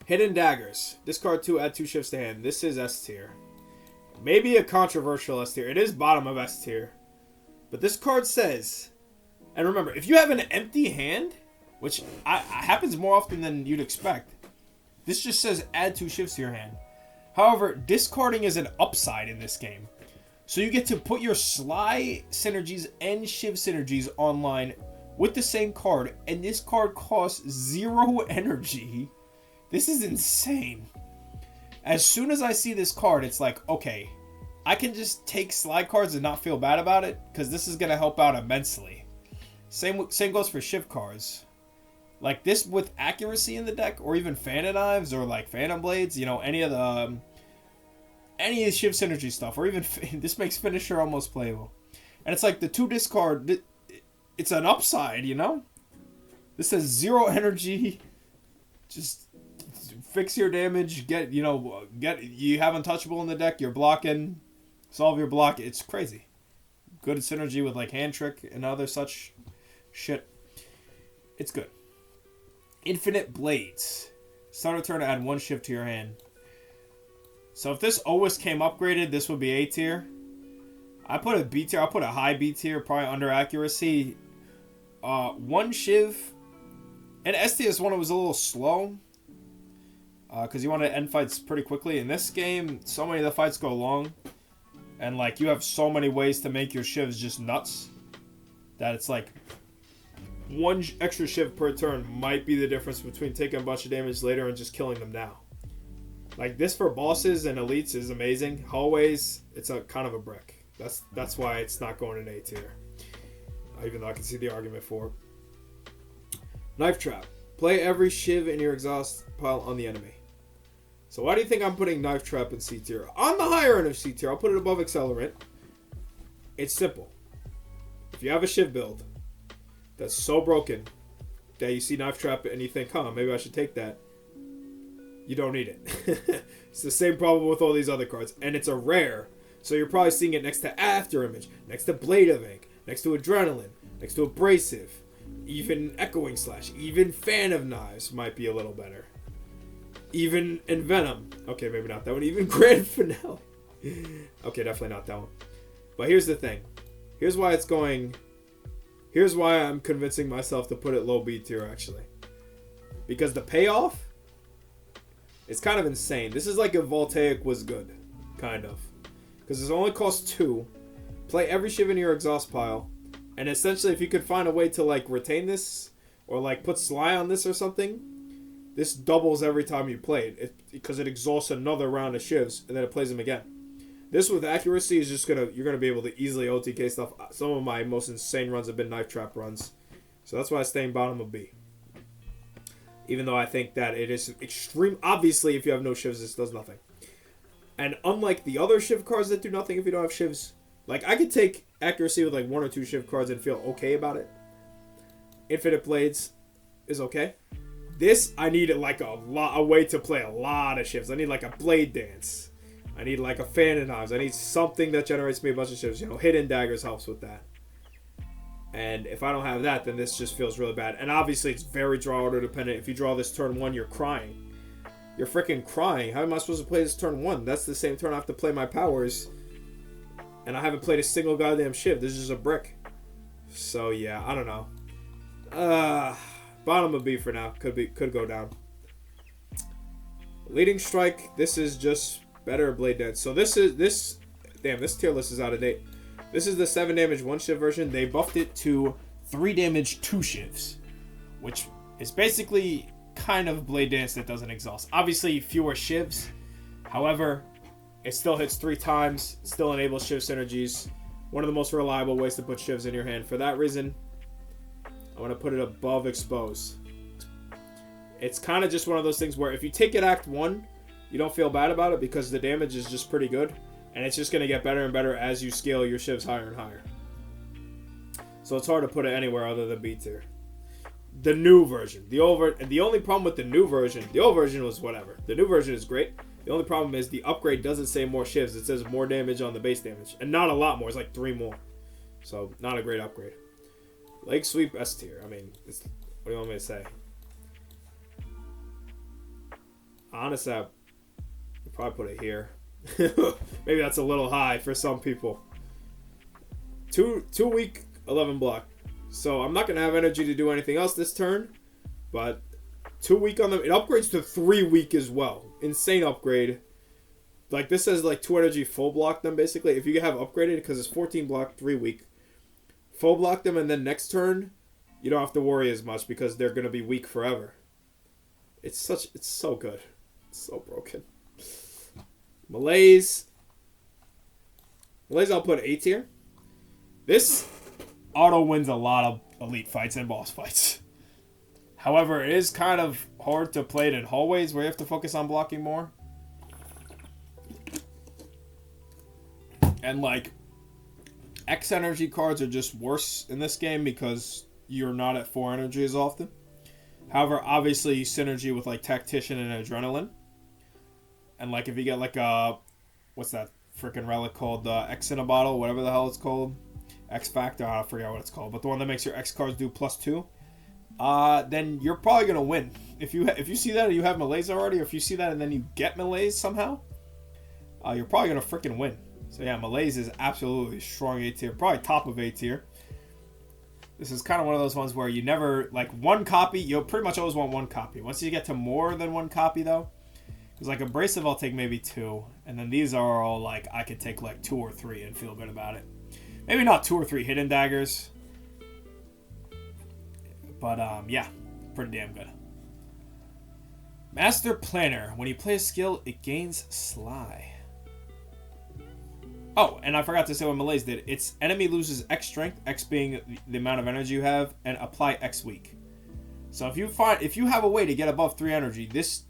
Hidden Daggers. Discard 2, add 2 shifts to hand. This is S tier. Maybe a controversial S tier. It is bottom of S tier. But this card says, and remember, if you have an empty hand, which happens more often than you'd expect, this just says add 2 shifts to your hand. However, discarding is an upside in this game. So you get to put your Sly synergies and Shiv synergies online with the same card, and this card costs 0 energy. This is insane. As soon as I see this card, it's like, okay, I can just take Sly cards and not feel bad about it, because this is going to help out immensely. Same goes for Shiv cards. Like this with accuracy in the deck, or even Phantom Knives, or like Phantom Blades, you know, any of the Shiv synergy stuff, or even this makes Finisher almost playable. And it's like the 2 discard, it's an upside, you know? This says 0 energy, just fix your damage, you have Untouchable in the deck, you're blocking, solve your block. It's crazy. Good synergy with like hand trick and other such shit. It's good. Infinite Blades. Start a turn to add 1 shift to your hand. So if this always came upgraded, this would be A tier. I put a B tier. I'll put a high B tier, probably under accuracy. 1 shiv. And STS 1, it was a little slow. Because you want to end fights pretty quickly. In this game, so many of the fights go long. And like you have so many ways to make your shivs just nuts. That it's like 1 extra shiv per turn might be the difference between taking a bunch of damage later and just killing them now. Like this for bosses and elites is amazing. Hallways, it's a kind of a brick. That's why it's not going in A tier. Even though I can see the argument for it. Knife Trap. Play every shiv in your exhaust pile on the enemy. So why do you think I'm putting Knife Trap in C tier? On the higher end of C tier, I'll put it above Accelerant. It's simple. If you have a shiv build that's so broken that you see Knife Trap and you think, maybe I should take that. You don't need it. It's the same problem with all these other cards. And it's a rare. So you're probably seeing it next to After Image, next to Blade of Ink, next to Adrenaline, next to Abrasive, even Echoing Slash, even Fan of Knives might be a little better. Even in Venom. Okay, maybe not that one. Even Grand Finale. Okay, definitely not that one. But here's the thing. Here's why it's going... Here's why I'm convincing myself to put it low B tier, actually. Because the payoff is kind of insane. This is like if Voltaic was good. Kind of. Because it only costs 2. Play every shiv in your exhaust pile. And essentially, if you could find a way to like retain this, or like put Sly on this or something, this doubles every time you play it, because it exhausts another round of shivs, and then it plays them again. This with accuracy is just you're gonna be able to easily OTK stuff. Some of my most insane runs have been Knife Trap runs, so that's why I stay in bottom of B. Even though I think that it is extreme. Obviously, if you have no shivs, this does nothing. And unlike the other shiv cards that do nothing if you don't have shivs, like I could take accuracy with like 1 or 2 shiv cards and feel okay about it. Infinite Blades is okay. This, I need like a way to play a lot of shivs. I need like a Blade Dance. I need like a Fan of Knives. I need something that generates me a bunch of shivs. You know, Hidden Daggers helps with that. And if I don't have that, then this just feels really bad. And obviously, it's very draw order dependent. If you draw this turn 1, you're crying. You're freaking crying. How am I supposed to play this turn 1? That's the same turn I have to play my powers. And I haven't played a single goddamn shiv. This is just a brick. So yeah, I don't know. Bottom of B for now. Could go down. Leading Strike. This is just better Blade Dance. So this tier list is out of date. This is the 7 damage 1 shiv version. They buffed it to 3 damage 2 shivs, which is basically kind of Blade Dance that doesn't exhaust. Obviously fewer shivs. However, it still hits 3 times. Still enables shiv synergies. One of the most reliable ways to put shivs in your hand. For that reason, I want to put it above Expose. It's kind of just one of those things where if you take it Act 1, you don't feel bad about it because the damage is just pretty good. And it's just going to get better and better as you scale your shivs higher and higher. So it's hard to put it anywhere other than B tier. The new version. The only problem with the new version, the old version was whatever. The new version is great. The only problem is the upgrade doesn't say more shivs. It says more damage on the base damage. And not a lot more. It's like 3 more. So, not a great upgrade. Leg Sweep S tier. I mean, what do you want me to say? Honestly, I'd probably put it here. Maybe that's a little high for some people. 2 week, 11 block. So, I'm not going to have energy to do anything else this turn. But 2 week on them. It upgrades to 3 week as well. Insane upgrade. Like this says like 2 energy full block them basically. If you have upgraded because it's 14 block 3 week. Full block them and then next turn you don't have to worry as much because they're going to be weak forever. It's so good. It's so broken. Malaise I'll put A tier. This auto wins a lot of elite fights and boss fights. However, it is kind of hard to play it in hallways where you have to focus on blocking more. And like, X energy cards are just worse in this game because you're not at 4 energy as often. However, obviously, synergy with like Tactician and Adrenaline. And like if you get like a, what's that, freaking relic called X in a bottle, whatever the hell it's called. X Factor, I forget what it's called, but the one that makes your X cards do +2. Then you're probably gonna win. If you see that and you have Malaise already, or if you see that and then you get Malaise somehow, you're probably gonna freaking win. So yeah, Malaise is absolutely strong A tier, probably top of A tier. This is kind of one of those ones where you never, like, one copy, you'll pretty much always want one copy. Once you get to more than one copy, though, because, like, Abrasive, I'll take maybe 2. And then these are all, like, I could take, like, 2 or 3 and feel good about it. Maybe not 2 or 3 Hidden Daggers. But, yeah, pretty damn good. Master Planner. When you play a skill, it gains Sly. Oh, and I forgot to say what Malaise did. Its enemy loses X strength, X being the amount of energy you have, and apply X weak. So if you have a way to get above 3 energy, this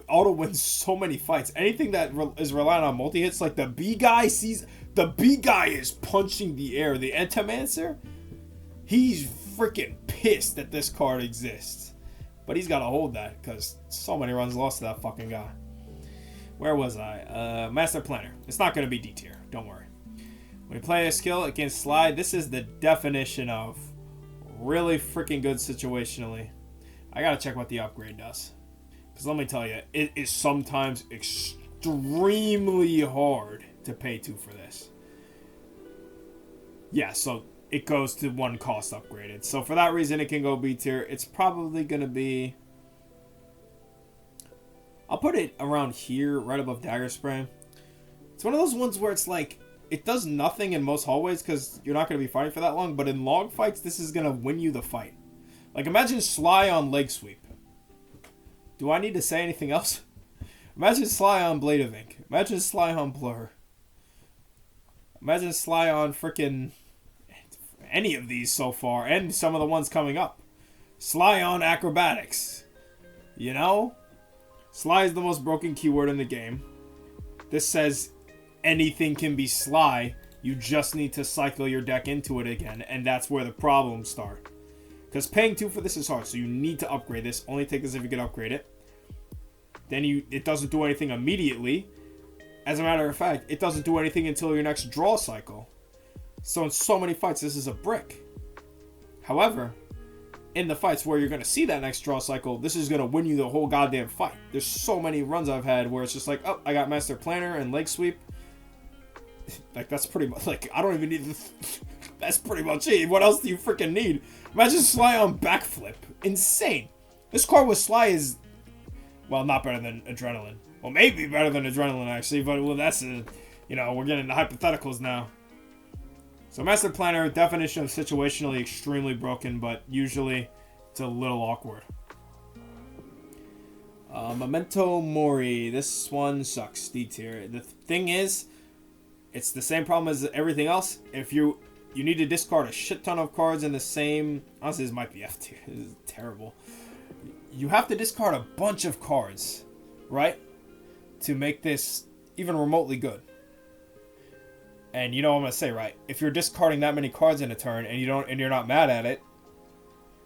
auto wins so many fights. Anything that is relying on multi hits, like the B guy is punching the air. The Entamancer, he's freaking pissed that this card exists, but he's got to hold that because so many runs lost to that fucking guy. Where was I? Master Planner. It's not going to be D tier. Don't worry. When you play a skill, it can slide. This is the definition of really freaking good situationally. I got to check what the upgrade does. Because let me tell you, it is sometimes extremely hard to pay 2 for this. Yeah, so it goes to 1 cost upgraded. So for that reason, it can go B tier. It's probably going to be... I'll put it around here, right above Dagger Spray. It's one of those ones where it's like, it does nothing in most hallways because you're not going to be fighting for that long, but in long fights, this is going to win you the fight. Like, imagine Sly on Leg Sweep. Do I need to say anything else? Imagine Sly on Blade of Ink. Imagine Sly on Blur. Imagine Sly on frickin' any of these so far, and some of the ones coming up. Sly on Acrobatics. You know? Sly is the most broken keyword in the game. This says anything can be Sly. You just need to cycle your deck into it again, and that's where the problems start. Because paying 2 for this is hard, so you need to upgrade this. Only take this if you can upgrade it. Then it doesn't do anything immediately. As a matter of fact, it doesn't do anything until your next draw cycle. So in so many fights, this is a brick. However, in the fights where you're going to see that next draw cycle, this is going to win you the whole goddamn fight. There's so many runs I've had where it's just like, oh, I got Master Planner and Leg Sweep. Like, that's pretty much, like, I don't even need this. That's pretty much it. What else do you freaking need? Imagine Sly on Backflip. Insane. This card with Sly is, well, not better than Adrenaline. Well, maybe better than Adrenaline, actually, but, well, that's a, you know, we're getting into hypotheticals now. So Master Planner, definition of situationally extremely broken, but usually it's a little awkward. Memento Mori. This one sucks. D tier. The thing is, it's the same problem as everything else. If you need to discard a shit ton of cards in the same... Honestly, this might be F tier. This is terrible. You have to discard a bunch of cards, right? To make this even remotely good. And you know what I'm gonna say, right? If you're discarding that many cards in a turn and you're not mad at it,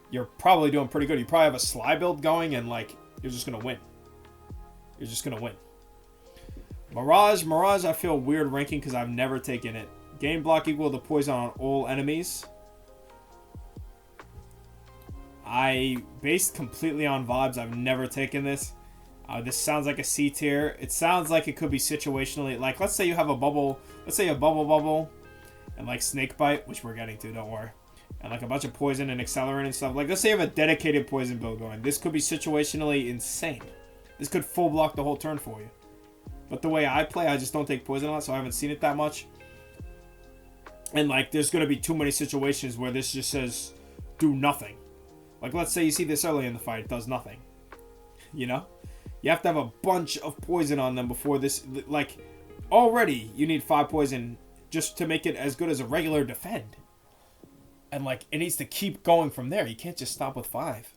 you're probably doing pretty good. You probably have a Sly build going and like you're just gonna win. You're just gonna win. Mirage, I feel weird ranking because I've never taken it. Gain block equal to poison on all enemies. I based completely on vibes. I've never taken this. This sounds like a C tier. It sounds like it could be situationally, like let's say you have a bubble, let's say a bubble, and like snake bite, which we're getting to, don't worry, and like a bunch of poison and accelerant and stuff. Like let's say you have a dedicated poison build going. This could be situationally insane. This could full block the whole turn for you. But the way I play, I just don't take poison a lot, so I haven't seen it that much. And like there's gonna be too many situations where this just says do nothing. Like let's say you see this early in the fight, it does nothing. You know? You have to have a bunch of poison on them before this, like, already you need 5 poison just to make it as good as a regular defend. And, like, it needs to keep going from there. You can't just stop with 5.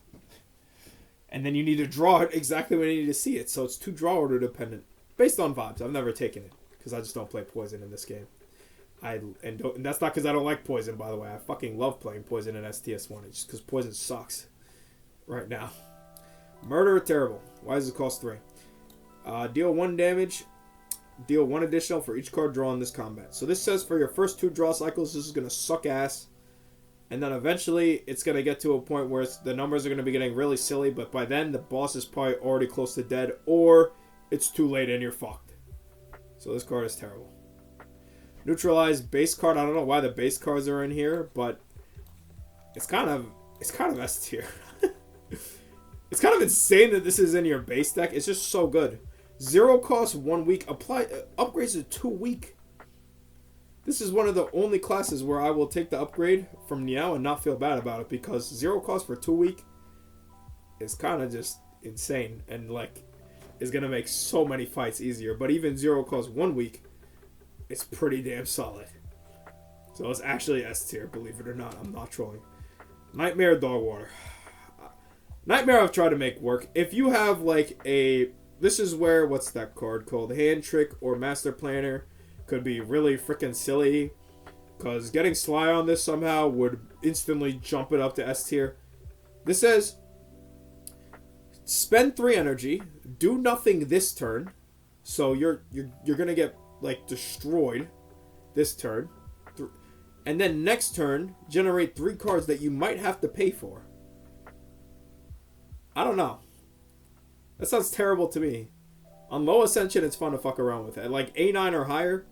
And then you need to draw it exactly when you need to see it. So it's 2 draw order dependent. Based on vibes. I've never taken it because I just don't play poison in this game. And that's not because I don't like poison, by the way. I fucking love playing poison in STS 1. It's just because poison sucks right now. Murder, terrible. Why does it cost 3? Deal 1 damage. deal 1 additional for each card drawn in this combat. So this says for your first 2 draw cycles, this is going to suck ass. And then eventually, it's going to get to a point where the numbers are going to be getting really silly. But by then, the boss is probably already close to dead. Or it's too late and you're fucked. So this card is terrible. Neutralize base card. I don't know why the base cards are in here. But it's kind of S tier. It's kind of insane that this is in your base deck. It's just so good. 0 cost 1 week. Upgrades to 2 week. This is one of the only classes where I will take the upgrade from Niao and not feel bad about it, because 0 cost for 2 week is kind of just insane and like is gonna make so many fights easier. But even 0 cost 1 week, it's pretty damn solid. So it's actually S tier, believe it or not. I'm not trolling. Nightmare Dog Water. Nightmare I've tried to make work. If you have like a, this is where, what's that card called? Hand Trick or Master Planner could be really freaking silly, because getting Sly on this somehow would instantly jump it up to S tier. This says, spend 3 energy, do nothing this turn, so you're gonna get like destroyed this turn, and then next turn generate 3 cards that you might have to pay for. I don't know. That sounds terrible to me. On low ascension, it's fun to fuck around with it. Like A9 or higher,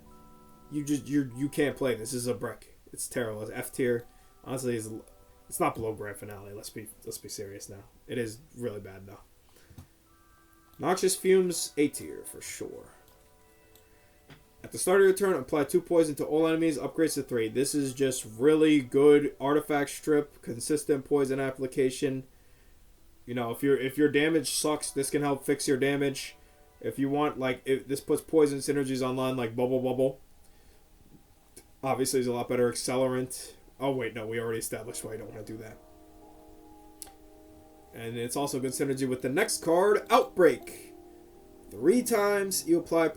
you can't play this. This is a brick. It's terrible. It's F tier. Honestly, it's not below grand finale. Let's be serious now. It is really bad though. Noxious Fumes, A tier for sure. At the start of your turn, apply 2 poison to all enemies. Upgrades to 3. This is just really good artifact strip, consistent poison application. You know, if your damage sucks, this can help fix your damage. If you want, like, this puts poison synergies online, like Bubble. Obviously, it's a lot better accelerant. Oh, wait, no, we already established why you don't want to do that. And it's also good synergy with the next card, Outbreak. Every 3 times you apply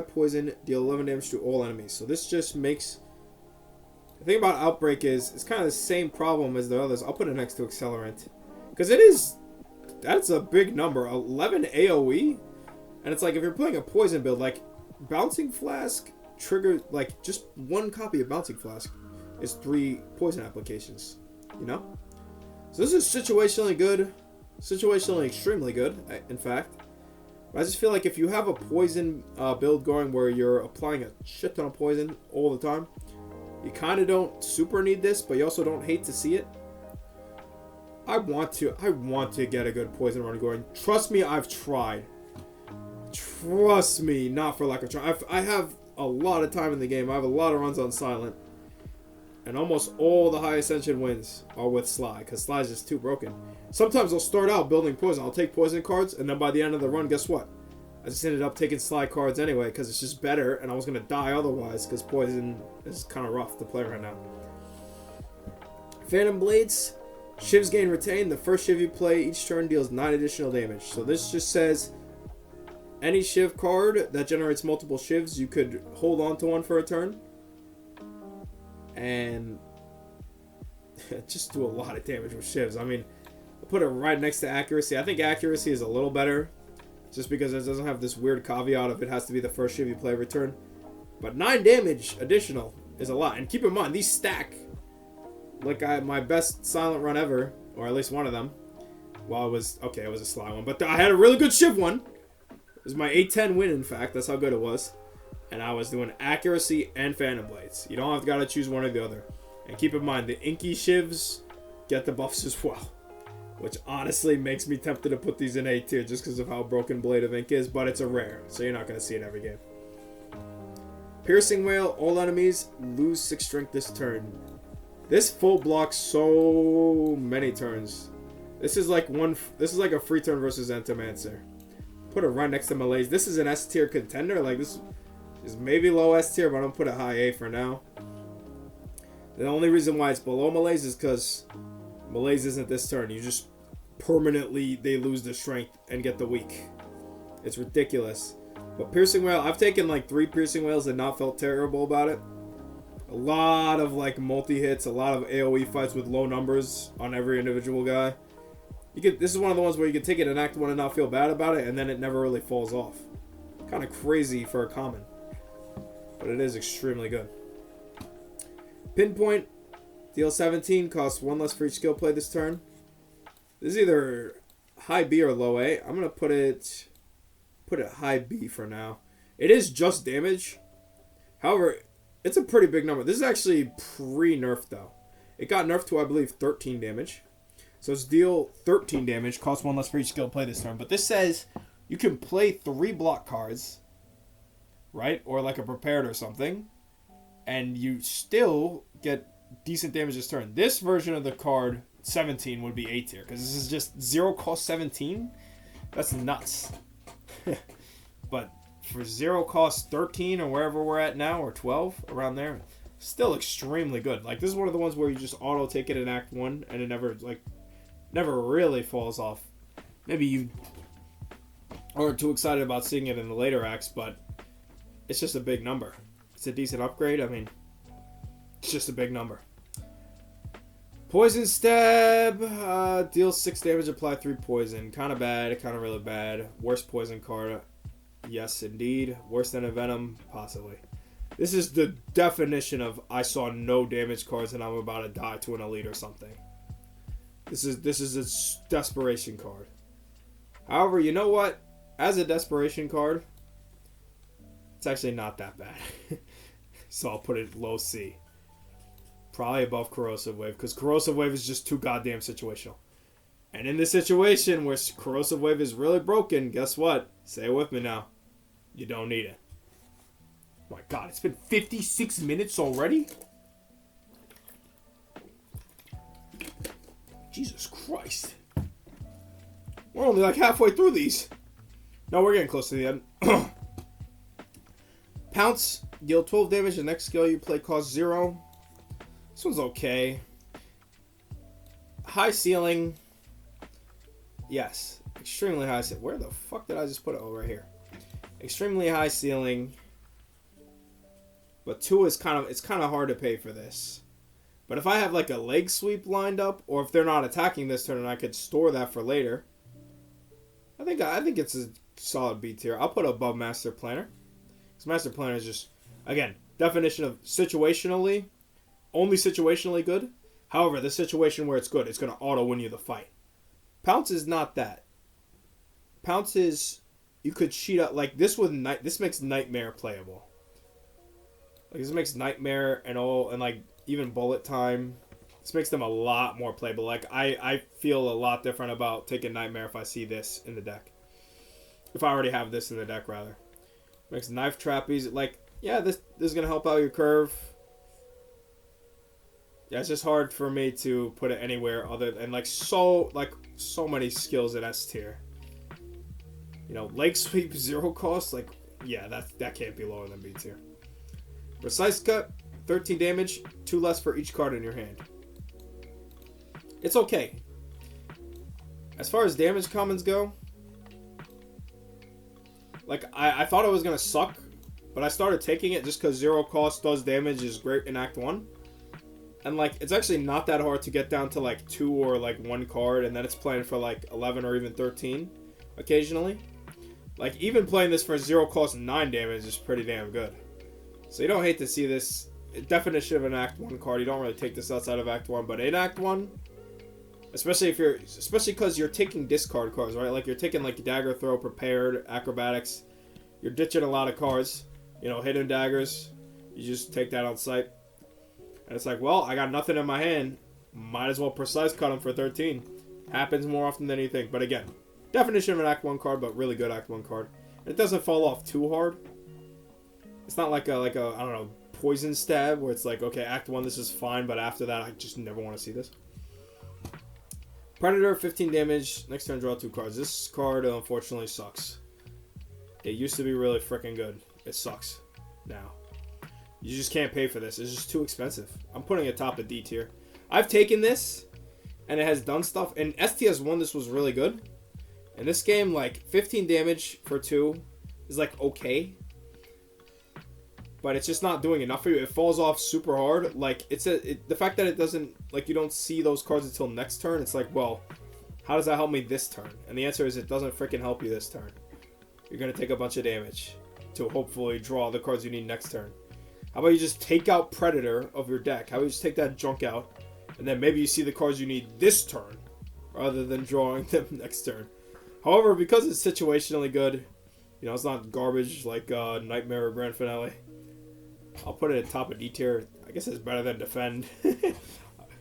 poison, deal 11 damage to all enemies. So this just makes... The thing about Outbreak is, it's kind of the same problem as the others. I'll put it next to accelerant. Because that's a big number. 11 AoE? And it's like, if you're playing a poison build, like, Bouncing Flask trigger, like, just 1 copy of Bouncing Flask is 3 poison applications. You know? So this is situationally good. Situationally extremely good, in fact. But I just feel like if you have a poison build going where you're applying a shit ton of poison all the time, you kind of don't super need this, but you also don't hate to see it. I want to get a good poison run going. Trust me, I've tried. Trust me, not for lack of trying. I have a lot of time in the game. I have a lot of runs on Silent. And almost all the high ascension wins are with Sly, because Sly is just too broken. Sometimes I'll start out building poison. I'll take poison cards, and then by the end of the run, guess what? I just ended up taking Sly cards anyway, because it's just better, and I was going to die otherwise, because poison is kind of rough to play right now. Phantom Blades. Shivs gain retain. The first Shiv you play each turn deals 9 additional damage. So this just says any Shiv card that generates multiple Shivs, you could hold on to one for a turn. And just do a lot of damage with Shivs. I mean, I'll put it right next to Accuracy. I think Accuracy is a little better, just because it doesn't have this weird caveat of it has to be the first Shiv you play every turn. But 9 damage additional is a lot. And keep in mind, these stack. Like my best Silent run ever, or at least one of them. Well, it was a Sly one, but I had a really good Shiv one. It was my 8-10 win, in fact. That's how good it was. And I was doing Accuracy and Phantom Blades. You don't have to choose one or the other. And keep in mind, the Inky Shivs get the buffs as well, which honestly makes me tempted to put these in A tier just because of how broken Blade of Ink is. But it's a rare, so you're not going to see it every game. Piercing Wail. All enemies lose 6 strength this turn. This full blocks so many turns. This is like a free turn versus Entomancer. Put it right next to Malaise. This is an S tier contender. Like, this is maybe low S tier, but I'm gonna put it high A for now. The only reason why it's below Malaise is because Malaise isn't this turn. You just permanently, they lose the strength and get the weak. It's ridiculous. But Piercing Wail, I've taken like 3 Piercing Wails and not felt terrible about it. A lot of like multi-hits, a lot of AoE fights with low numbers on every individual guy. This is one of the ones where you can take it in Act 1 and not feel bad about it, and then it never really falls off. Kind of crazy for a common. But it is extremely good. Pinpoint. Deal 17. Costs 1 less for each skill play this turn. This is either high B or low A. I'm going to put it high B for now. It is just damage. However, it's a pretty big number. This is actually pre-nerf though. It got nerfed to, I believe, 13 damage. So it's deal 13 damage. Costs 1 less for each skill play this turn. But this says you can play 3 block cards, right? Or like a prepared or something. And you still get decent damage this turn. This version of the card, 17, would be A tier. Because this is just 0 cost 17. That's nuts. But for 0 cost 13 or wherever we're at now, or 12, around there, still extremely good. Like, this is one of the ones where you just auto take it in Act 1 and it never really falls off. Maybe you aren't too excited about seeing it in the later acts, but it's just a big number. It's a decent upgrade. I mean, it's just a big number. Poison Stab. Deals 6 damage, apply 3 poison. Kind of bad, kind of really bad. Worst poison card. Yes, indeed. Worse than a Venom? Possibly. This is the definition of I saw no damage cards and I'm about to die to an elite or something. This is a desperation card. However, you know what? As a desperation card, it's actually not that bad. So I'll put it low C. Probably above Corrosive Wave, because Corrosive Wave is just too goddamn situational. And in this situation where Corrosive Wave is really broken, guess what? Say it with me now. You don't need it. Oh my god, it's been 56 minutes already? Jesus Christ. We're only like halfway through these. No, we're getting close to the end. Pounce. Deal 12 damage. The next skill you play costs 0. This one's okay. High ceiling. Yes. Extremely high ceiling. Where the fuck did I just put it? Oh, right here. Extremely high ceiling. But 2 is kind of hard to pay for this. But if I have like a leg sweep lined up, or if they're not attacking this turn and I could store that for later, I think it's a solid B tier. I'll put it above Master Planner. Because Master Planner is just, again, definition of situationally, only situationally good. However, the situation where it's good, it's going to auto win you the fight. Pounce is not that. Pounce is, you could cheat out, like this makes Nightmare playable. Like this makes Nightmare and like even Bullet Time. This makes them a lot more playable. Like I feel a lot different about taking Nightmare if I see this in the deck. If I already have this in the deck, rather. Makes Knife Trap easy. Like, yeah, this is gonna help out your curve. Yeah, it's just hard for me to put it anywhere other than so many skills in S tier. You know, Leg Sweep 0 cost, like, yeah, that can't be lower than B tier. Precise Cut, 13 damage, 2 less for each card in your hand. It's okay. As far as damage commons go, like, I thought it was going to suck, but I started taking it just because 0 cost does damage is great in Act 1. And, like, it's actually not that hard to get down to, like, 2 or, like, 1 card, and then it's playing for, like, 11 or even 13 occasionally. Like, even playing this for 0 cost 9 damage is pretty damn good. So you don't hate to see this definition of an Act 1 card. You don't really take this outside of Act 1, but in Act 1, especially because you're taking discard cards, right? Like, you're taking, like, Dagger Throw, Prepared, Acrobatics. You're ditching a lot of cards. You know, Hidden Daggers. You just take that on sight. And it's like, well, I got nothing in my hand. Might as well Precise Cut them for 13. Happens more often than you think. But again, definition of an Act 1 card, but really good Act 1 card. And it doesn't fall off too hard. It's not like a I don't know, Poison Stab, where it's like, okay, Act 1, this is fine, but after that, I just never want to see this. Predator, 15 damage. Next turn, draw 2 cards. This card, unfortunately, sucks. It used to be really freaking good. It sucks now. You just can't pay for this. It's just too expensive. I'm putting it top of D tier. I've taken this, and it has done stuff. In STS 1, this was really good. In this game, like, 15 damage for 2 is, like, okay. But it's just not doing enough for you. It falls off super hard. Like, the fact that it doesn't, like, you don't see those cards until next turn, it's like, well, how does that help me this turn? And the answer is it doesn't freaking help you this turn. you're going to take a bunch of damage to hopefully draw the cards you need next turn. How about you just take out Predator of your deck? How about you just take that junk out, and then maybe you see the cards you need this turn, rather than drawing them next turn. However, because it's situationally good, you know, it's not garbage like Nightmare or Grand Finale, I'll put it at top of D tier. I guess it's better than Defend.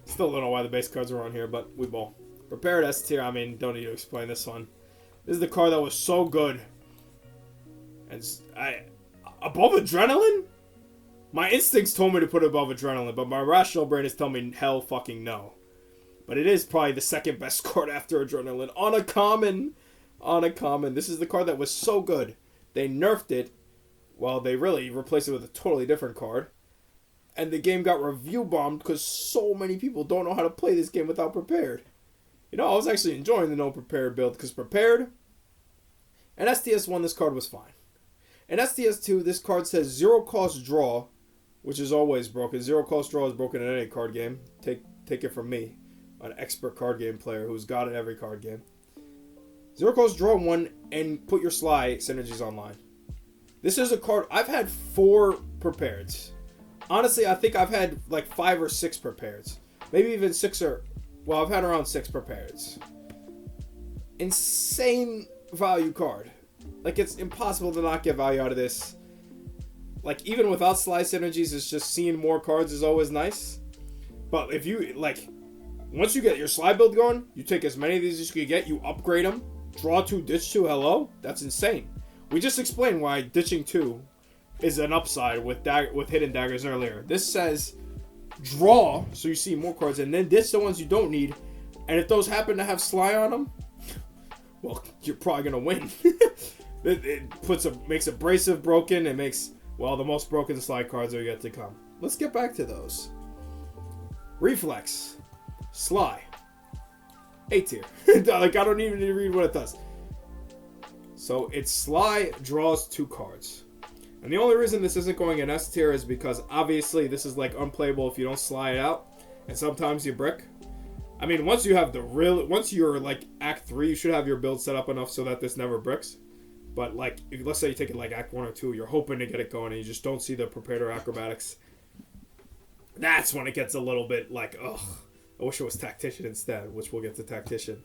Still don't know why the base cards are on here, but we ball. Prepared S tier, I mean, don't need to explain this one. This is the card that was so good. And above Adrenaline? My instincts told me to put it above Adrenaline, but my rational brain is telling me hell fucking no. But it is probably the second best card after Adrenaline. On a common. On a common. This is the card that was so good. They nerfed it. Well, they really replaced it with a totally different card. And the game got review bombed because so many people don't know how to play this game without Prepared. You know, I was actually enjoying the no Prepared build because Prepared and STS 1, this card was fine. In STS 2, this card says 0 cost draw, which is always broken. 0 cost draw is broken in any card game. Take it from me, an expert card game player who's got it every card game. 0 cost draw 1 and put your Sly synergies online. This is a card, I've had 4 Prepareds. Honestly, I think I've had like 5 or 6 Prepareds. Maybe even 6 or... Well, I've had around 6 Prepareds. Insane value card. Like, it's impossible to not get value out of this. Like, even without Sly synergies, it's just seeing more cards is always nice. But if you, like, once you get your Sly build going, you take as many of these as you can get, you upgrade them, draw 2, ditch 2, hello? That's insane. We just explained why ditching 2 is an upside with hidden daggers earlier. This says draw, so you see more cards, and then ditch the ones you don't need. And if those happen to have Sly on them, well, you're probably gonna win. It makes abrasive broken. It makes, well, the most broken Sly cards are yet to come. Let's get back to those. Reflex, Sly, A tier. Like, I don't even need to read what it does. So it's Sly draws 2 cards. And the only reason this isn't going in S tier is because obviously this is like unplayable if you don't Sly it out. And sometimes you brick. I mean, once you're like Act 3, you should have your build set up enough so that this never bricks. But like, let's say you take it like Act 1 or 2, you're hoping to get it going and you just don't see the Prepared or Acrobatics. That's when it gets a little bit like, ugh, I wish it was Tactician instead, which we'll get to Tactician.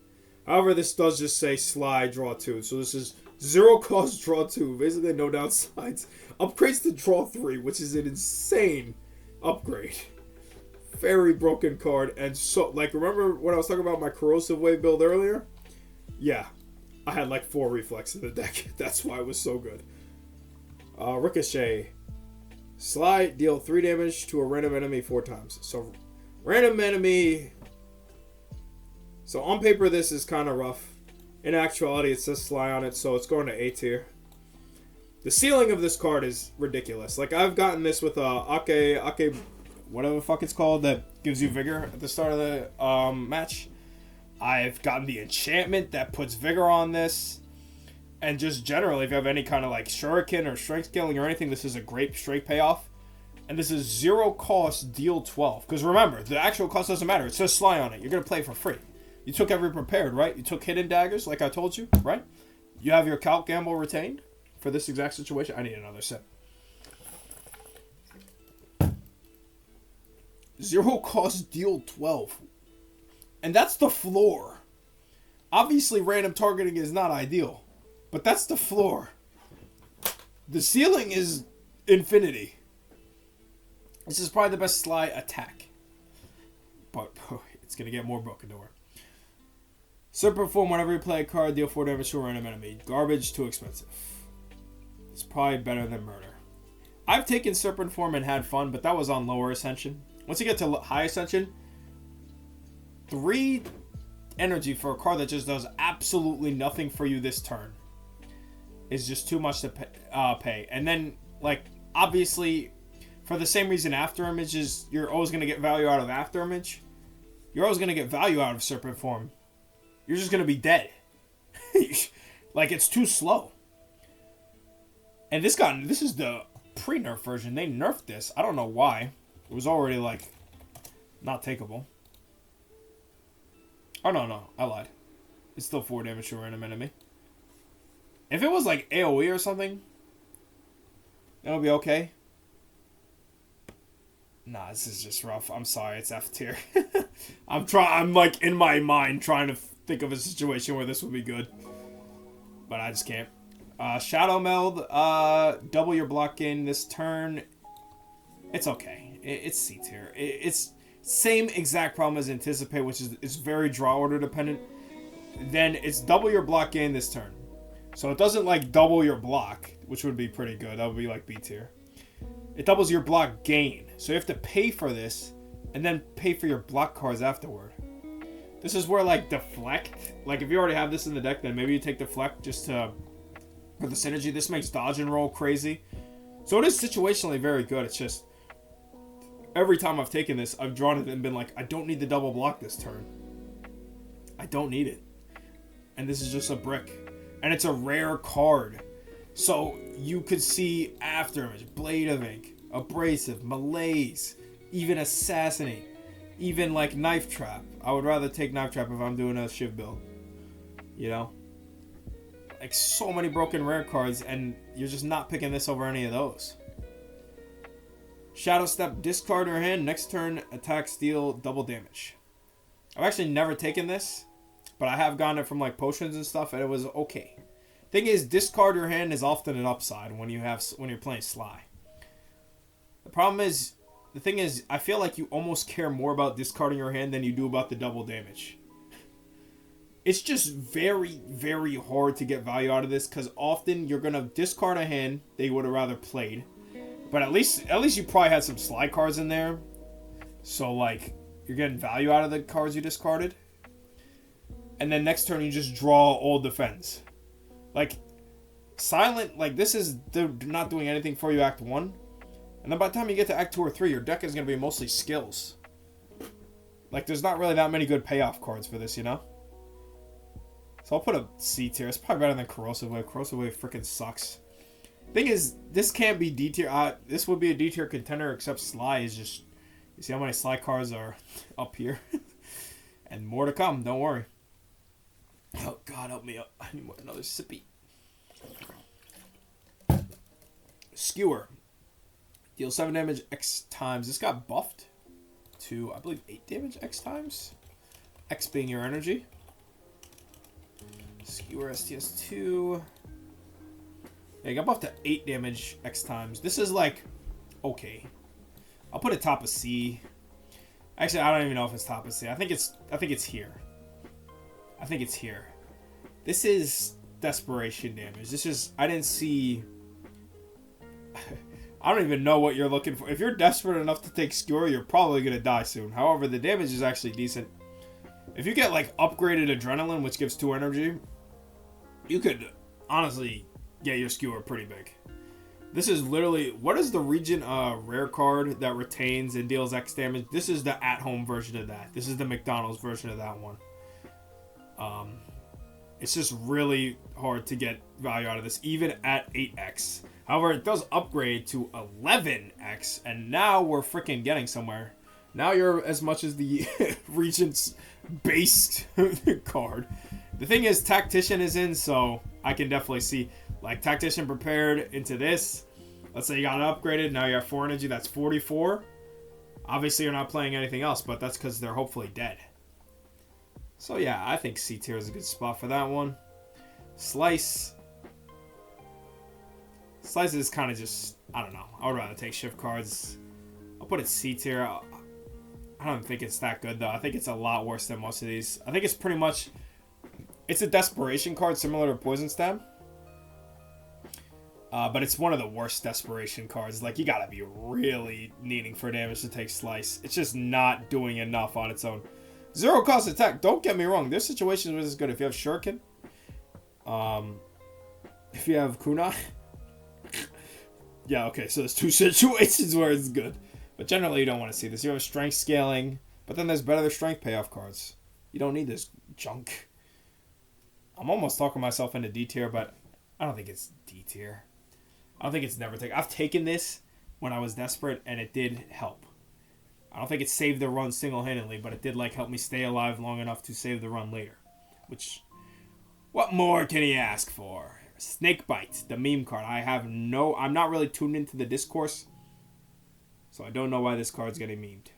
However, this does just say Sly, draw 2. So this is 0 cost, draw 2. Basically, no downsides. Upgrades to draw 3, which is an insane upgrade. Very broken card. And so, like, remember when I was talking about my Corrosive Wave build earlier? Yeah. I had like 4 Reflex in the deck. That's why it was so good. Ricochet. Sly, deal 3 damage to a random enemy 4 times. So, random enemy... So on paper, this is kind of rough. In actuality, it says Sly on it, so it's going to A tier. The ceiling of this card is ridiculous. Like, I've gotten this with Ake, whatever the fuck it's called, that gives you vigor at the start of the match. I've gotten the enchantment that puts vigor on this. And just generally, if you have any kind of like shuriken or strength scaling or anything, this is a great straight payoff. And this is 0 cost, deal 12. Because remember, the actual cost doesn't matter. It says Sly on it. You're going to play for free. You took every Prepared, right? You took hidden daggers, like I told you, right? You have your Calc Gamble retained for this exact situation. I need another sip. 0 cost, deal 12. And that's the floor. Obviously, random targeting is not ideal. But that's the floor. The ceiling is infinity. This is probably the best Sly attack. But it's going to get more broken, don't worry. Serpent Form, whenever you play a card, deal 4 damage to a random enemy. Garbage, too expensive. It's probably better than Murder. I've taken Serpent Form and had fun, but that was on lower Ascension. Once you get to high Ascension, 3 energy for a card that just does absolutely nothing for you this turn is just too much to pay. And then, like, obviously, for the same reason After Image is, you're always going to get value out of After Image, you're always going to get value out of Serpent Form. You're just going to be dead. Like, it's too slow. And this is the pre-nerf version. They nerfed this. I don't know why. It was already, like, not takeable. Oh, no. I lied. It's still 4 damage to a random enemy. If it was like AoE or something, that would be okay. Nah, this is just rough. I'm sorry, it's F tier. I'm like in my mind trying to think of a situation where this would be good, but I just can't. Shadow Meld, double your block gain this turn. It's okay. It's C tier. It's same exact problem as Anticipate, which is it's very draw order dependent. Then it's double your block gain this turn. So it doesn't like double your block, which would be pretty good. That would be like B tier. It doubles your block gain. So you have to pay for this and then pay for your block cards afterward. This is where like Deflect, like if you already have this in the deck, then maybe you take Deflect just to for the synergy. This makes dodge and roll crazy. So it is situationally very good. It's just every time I've taken this, I've drawn it and been like, I don't need the double block this turn. I don't need it. And this is just a brick. And it's a rare card. So you could see Afterimage, Blade of Ink, Abrasive, Malaise, even Assassinate, even like Knife Trap. I would rather take Knife Trap if I'm doing a Shiv build. You know? Like so many broken rare cards and you're just not picking this over any of those. Shadow Step, discard your hand, next turn attack, steal, double damage. I've actually never taken this, but I have gotten it from like potions and stuff and it was okay. Thing is, discard your hand is often an upside when you're playing Sly. The problem is, the thing is, I feel like you almost care more about discarding your hand than you do about the double damage. It's just very, very hard to get value out of this because often you're gonna discard a hand that you would have rather played, but at least you probably had some Sly cards in there, so like you're getting value out of the cards you discarded, and then next turn you just draw all defense. Like, Silent, like, this is not doing anything for you Act 1. And then by the time you get to Act 2 or 3, your deck is going to be mostly skills. Like, there's not really that many good payoff cards for this, you know? So I'll put a C tier. It's probably better than Corrosive Wave. Corrosive Wave freaking sucks. Thing is, this can't be D tier. This would be a D tier contender, except Sly is just... You see how many Sly cards are up here? And more to come, don't worry. Oh, God, help me up. I need another sippy. Skewer. Deals 7 damage X times. This got buffed to, I believe, 8 damage X times. X being your energy. Skewer STS 2. Yeah, it got buffed to 8 damage X times. This is like, okay. I'll put it top of C. Actually, I don't even know if it's top of C. I think it's here. I think it's here. This is desperation damage. This is... I didn't see... I don't even know what you're looking for. If you're desperate enough to take Skewer, you're probably going to die soon. However, the damage is actually decent. If you get, like, upgraded Adrenaline, which gives 2 energy, you could, honestly, get your Skewer pretty big. This is literally... What is the Regent rare card that retains and deals X damage? This is the at-home version of that. This is the McDonald's version of that one. It's just really hard to get value out of this, even at 8x. However, it does upgrade to 11x, and now we're freaking getting somewhere. Now you're as much as the Regent's base card. The thing is, Tactician is in, so I can definitely see, like, Tactician prepared into this. Let's say you got it upgraded, now you have 4 energy, that's 44. Obviously, you're not playing anything else, but that's because they're hopefully dead. So yeah, I think C tier is a good spot for that one. Slice. Slice is kind of just, I don't know. I would rather take shift cards. I'll put it C tier. I don't think it's that good though. I think it's a lot worse than most of these. I think it's pretty much, it's a desperation card similar to Poison Stab. But it's one of the worst desperation cards. Like, you gotta be really needing for damage to take Slice. It's just not doing enough on its own. 0 cost attack. Don't get me wrong. There's situations where this is good. If you have Shuriken. If you have Kunai. Yeah, okay. So there's 2 situations where it's good. But generally, you don't want to see this. You have strength scaling. But then there's better strength payoff cards. You don't need this junk. I'm almost talking myself into D tier, but I don't think it's D tier. I don't think it's never taken. I've taken this when I was desperate, and it did help. I don't think it saved the run single-handedly, but it did like help me stay alive long enough to save the run later. Which, what more can he ask for? Snakebite, the meme card. I'm not really tuned into the discourse, so I don't know why this card's getting memed.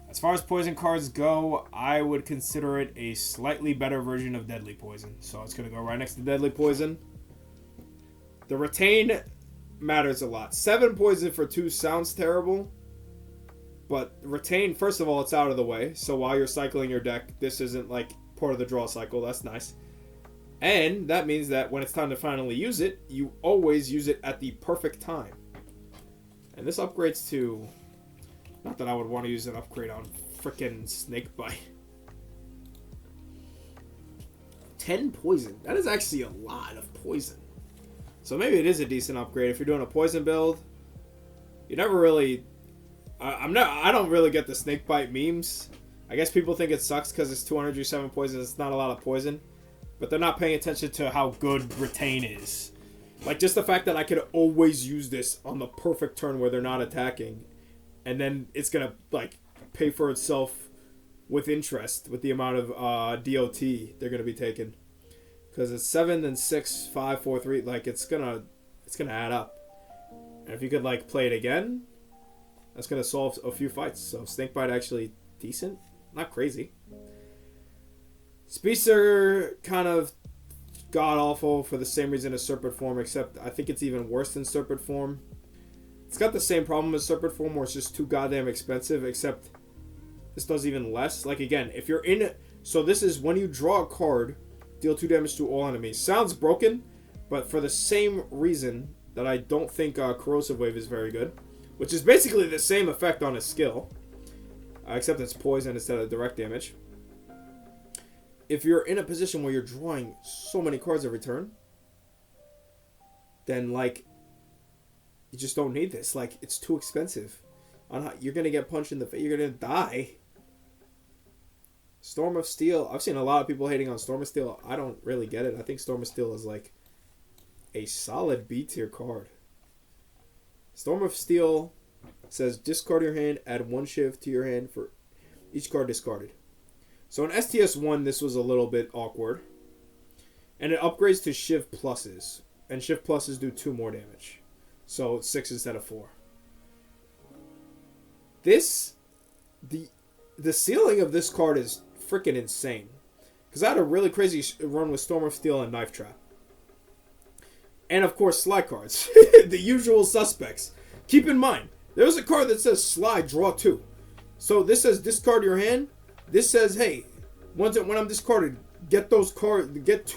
As far as poison cards go, I would consider it a slightly better version of Deadly Poison. So it's going to go right next to Deadly Poison. The retain matters a lot. 7 poison for 2 sounds terrible. But retain, first of all, it's out of the way. So while you're cycling your deck, this isn't like part of the draw cycle. That's nice. And that means that when it's time to finally use it, you always use it at the perfect time. And this upgrades to... Not that I would want to use an upgrade on frickin' Snakebite. 10 poison. That is actually a lot of poison. So maybe it is a decent upgrade. If you're doing a poison build, you never really... I don't really get the Snakebite memes. I guess people think it sucks because it's 207 poison. It's not a lot of poison. But they're not paying attention to how good retain is. Like, just the fact that I could always use this on the perfect turn where they're not attacking. And then it's going to, like, pay for itself with interest with the amount of DOT they're going to be taking. Because it's 7, then 6, 5, 4, 3. Like, it's gonna add up. And if you could, like, play it again, that's going to solve a few fights. So, Snakebite actually decent. Not crazy. Speedster kind of god-awful for the same reason as Serpent Form, except I think it's even worse than Serpent Form. It's got the same problem as Serpent Form, where it's just too goddamn expensive, except this does even less. Like, again, if you're in it... So this is when you draw a card, deal 2 damage to all enemies. Sounds broken, but for the same reason that I don't think Corrosive Wave is very good, which is basically the same effect on a skill, except it's poison instead of direct damage. If you're in a position where you're drawing so many cards every turn, then, like, you just don't need this. Like, it's too expensive. You're going to get punched in the face. You're going to die. Storm of Steel. I've seen a lot of people hating on Storm of Steel. I don't really get it. I think Storm of Steel is, like, a solid B tier card. Storm of Steel says, discard your hand, add 1 Shiv to your hand for each card discarded. So in STS 1, this was a little bit awkward. And it upgrades to Shiv pluses. And Shiv pluses do 2 more damage. So it's 6 instead of 4. The ceiling of this card is freaking insane. Because I had a really crazy run with Storm of Steel and Knife Trap. And of course, Sly cards. The usual suspects. Keep in mind, there's a card that says Sly, draw 2. So this says discard your hand. This says, hey, when I'm discarded, get 2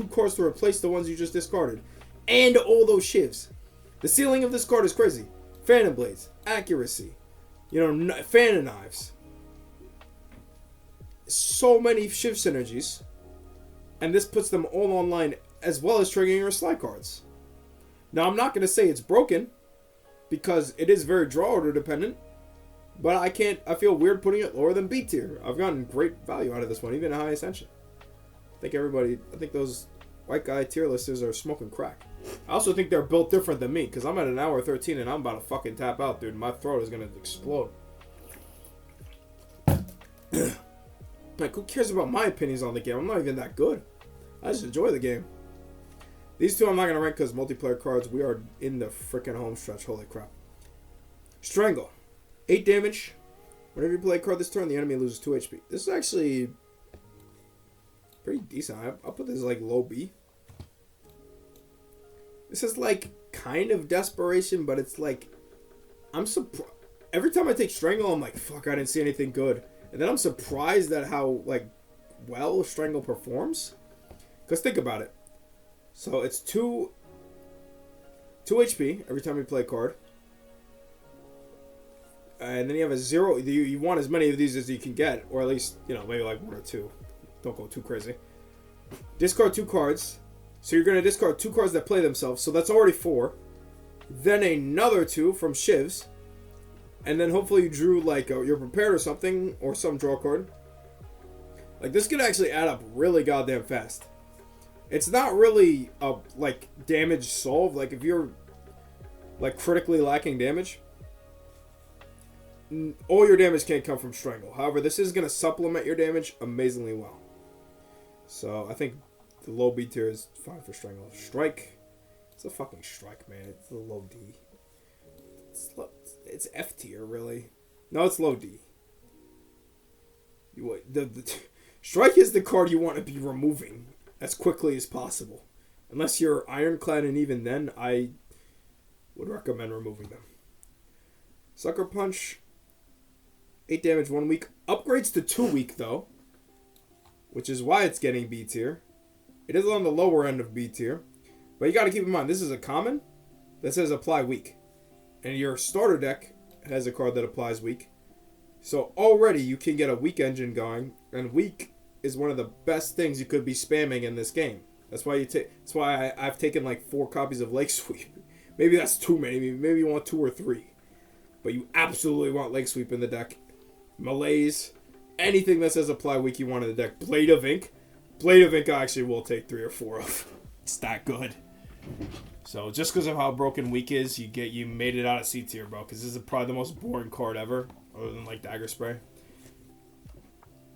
cards to replace the ones you just discarded. And all those shivs. The ceiling of this card is crazy. Phantom Blades, accuracy, Phantom Knives. So many shiv synergies. And this puts them all online, as well as triggering your Sly cards. Now, I'm not going to say it's broken, because it is very draw order dependent. But I feel weird putting it lower than B tier. I've gotten great value out of this one, even at High Ascension. I think those white guy tier listers are smoking crack. I also think they're built different than me, because I'm at an hour 13 and I'm about to fucking tap out, dude. My throat is going to explode. Like, who cares about my opinions on the game? I'm not even that good. I just enjoy the game. These two I'm not going to rank because multiplayer cards. We are in the freaking home stretch. Holy crap. Strangle. 8 damage. Whenever you play a card this turn, the enemy loses 2 HP. This is actually pretty decent. I'll put this like low B. This is like kind of desperation, but it's like I'm surprised. Every time I take Strangle, I'm like, fuck, I didn't see anything good. And then I'm surprised at how like well Strangle performs. Because think about it. So it's 2 HP every time you play a card. And then you have a 0. You want as many of these as you can get. Or at least, maybe like 1 or 2. Don't go too crazy. Discard 2 cards. So you're going to discard 2 cards that play themselves. So that's already 4. Then another 2 from Shivs. And then hopefully you drew like you're prepared or something. Or some draw card. Like this could actually add up really goddamn fast. It's not really a like damage solve. Like if you're like critically lacking damage, all your damage can't come from Strangle. However, this is going to supplement your damage amazingly well. So I think the low B tier is fine for Strangle. Strike. It's a fucking strike, man. It's a low D. It's F tier, really. No, it's low D. Strike is the card you want to be removing as quickly as possible. Unless you're Ironclad, and even then, I would recommend removing them. Sucker Punch. 8 damage 1 week. Upgrades to 2 week, though. Which is why it's getting B tier. It is on the lower end of B tier. But you got to keep in mind, this is a common that says apply week. And your starter deck has a card that applies week. So already you can get a weak engine going. And weak is one of the best things you could be spamming in this game. That's why I've taken like 4 copies of Lake Sweep. Maybe that's too many. Maybe you want 2 or 3. But you absolutely want Lake Sweep in the deck. Malaise. Anything that says apply week you want in the deck. Blade of Ink. Blade of Ink I actually will take 3 or 4 of. It's that good. So just because of how broken weak is, you made it out of C tier, bro. Because this is probably the most boring card ever. Other than like Dagger Spray.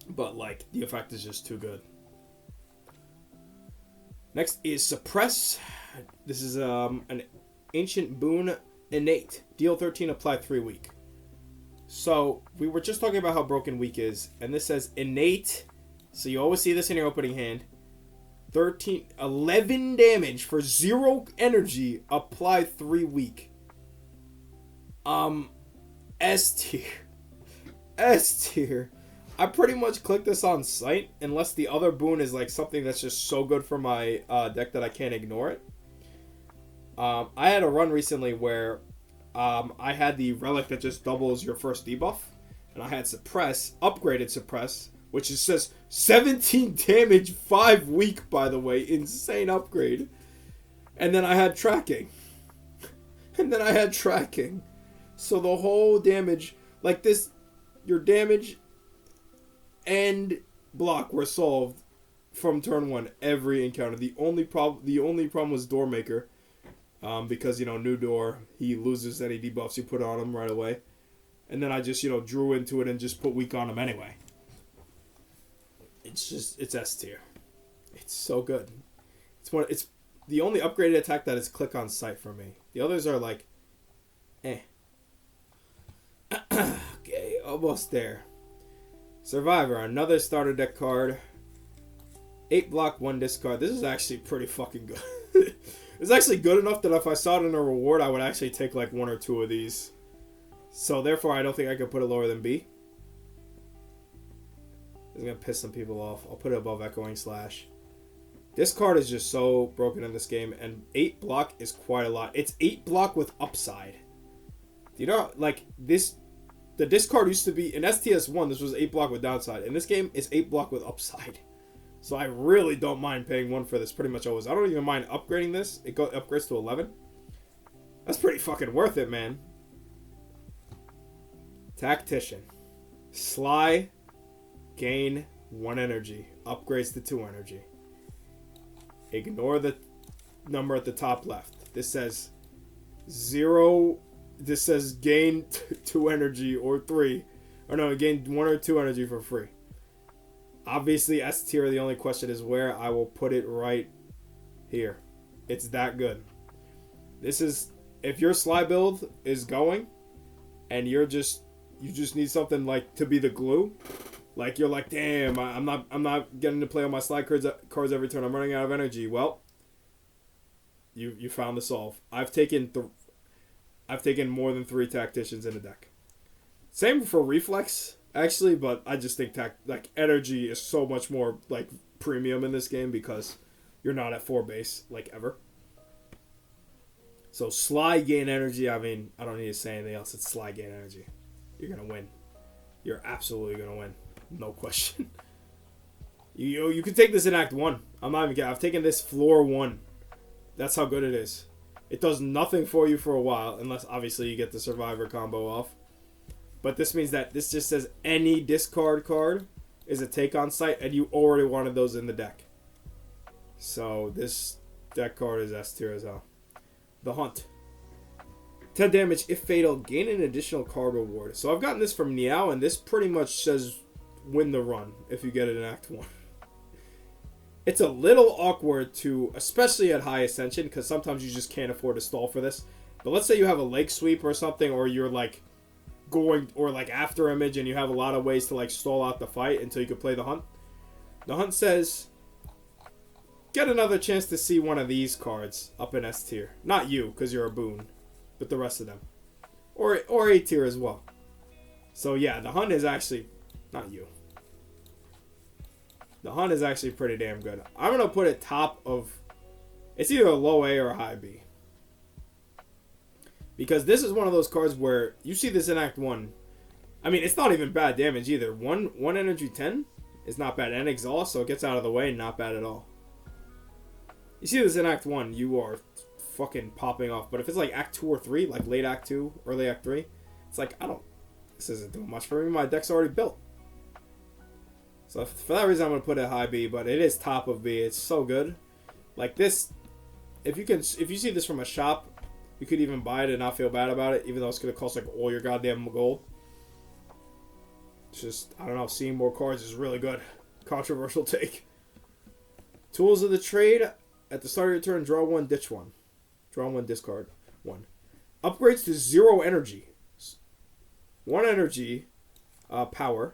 But like, the effect is just too good. Next is Suppress. This is an Ancient Boon Innate. Deal 13, apply 3 week. So, we were just talking about how broken weak is. And this says Innate. So you always see this in your opening hand. 11 damage for 0 energy. Apply 3 week. S tier. S tier. I pretty much click this on sight. Unless the other boon is like something that's just so good for my deck that I can't ignore it. I had a run recently where I had the relic that just doubles your first debuff. And I had Suppress, upgraded Suppress, which says 17 damage, 5 weak, by the way. Insane upgrade. And then I had Tracking. So the whole damage, like this, your damage and block were solved from turn 1 every encounter. The only problem was Doormaker. Because, new door, he loses any debuffs you put on him right away. And then I just, drew into it and just put weak on him anyway. It's S tier. It's so good. It's the only upgraded attack that is click on sight for me. The others are like, eh. Okay, almost there. Survivor, another starter deck card. 8 block, 1 discard. This is actually pretty fucking good. It's actually good enough that if I saw it in a reward, I would actually take like 1 or 2 of these. So therefore, I don't think I could put it lower than B. It's going to piss some people off. I'll put it above Echoing Slash. This card is just so broken in this game, and 8 block is quite a lot. It's 8 block with upside. Do you know, like, this... The discard used to be... In STS 1, this was 8 block with downside. In this game, it's 8 block with upside. So I really don't mind paying 1 for this pretty much always. I don't even mind upgrading this. It upgrades to 11. That's pretty fucking worth it, man. Tactician. Sly. Gain 1 energy. Upgrades to 2 energy. Ignore the number at the top left. This says 0. This says gain 2 energy or 3. Or no, gain 1 or 2 energy for free. Obviously, S tier, the only question is where. I will put it right here. It's that good. This is, if your Sly build is going, and you just need something like to be the glue, like you're like, damn, I'm not getting to play on my Sly cards every turn. I'm running out of energy. Well, you found the solve. I've taken more than 3 tacticians in the deck. Same for Reflex. Actually, but I just think energy is so much more like premium in this game because you're not at 4 base like ever. So Sly gain energy. I mean, I don't need to say anything else. It's Sly gain energy. You're gonna win. You're absolutely gonna win. No question. You can take this in Act 1. I'm not even kidding. I've taken this floor 1. That's how good it is. It does nothing for you for a while, unless obviously you get the Survivor combo off. But this means that this just says any discard card is a take on sight, and you already wanted those in the deck. So this deck card is S tier as hell. The Hunt. 10 damage if fatal, gain an additional card reward. So I've gotten this from Niao, and this pretty much says win the run if you get it in Act 1. It's a little awkward to, especially at high ascension, because sometimes you just can't afford to stall for this. But let's say you have a leg sweep or something, or you're like going, or like after image, and you have a lot of ways to like stall out the fight until you can play the hunt. The hunt says, get another chance to see one of these cards up in S tier. Not you, because you're a boon, but the rest of them. Or A tier as well. So yeah, the hunt is actually, not you. The hunt is actually pretty damn good. I'm going to put it top of, it's either a low A or a high B. Because this is one of those cards where you see this in Act 1. I mean, it's not even bad damage either. One energy 10 is not bad. And exhaust, so it gets out of the way, not bad at all. You see this in Act 1, you are fucking popping off. But if it's like Act 2 or 3, like late Act 2, early Act 3, it's like, this isn't doing much for me. My deck's already built. So for that reason, I'm going to put it high B, but it is top of B. It's so good. Like this, if you see this from a shop, you could even buy it and not feel bad about it, even though it's going to cost like all your goddamn gold. It's just, I don't know, seeing more cards is really good. Controversial take. Tools of the trade. At the start of your turn, draw one, ditch one. Draw one, discard one. Upgrades to 0 energy. 1 energy power.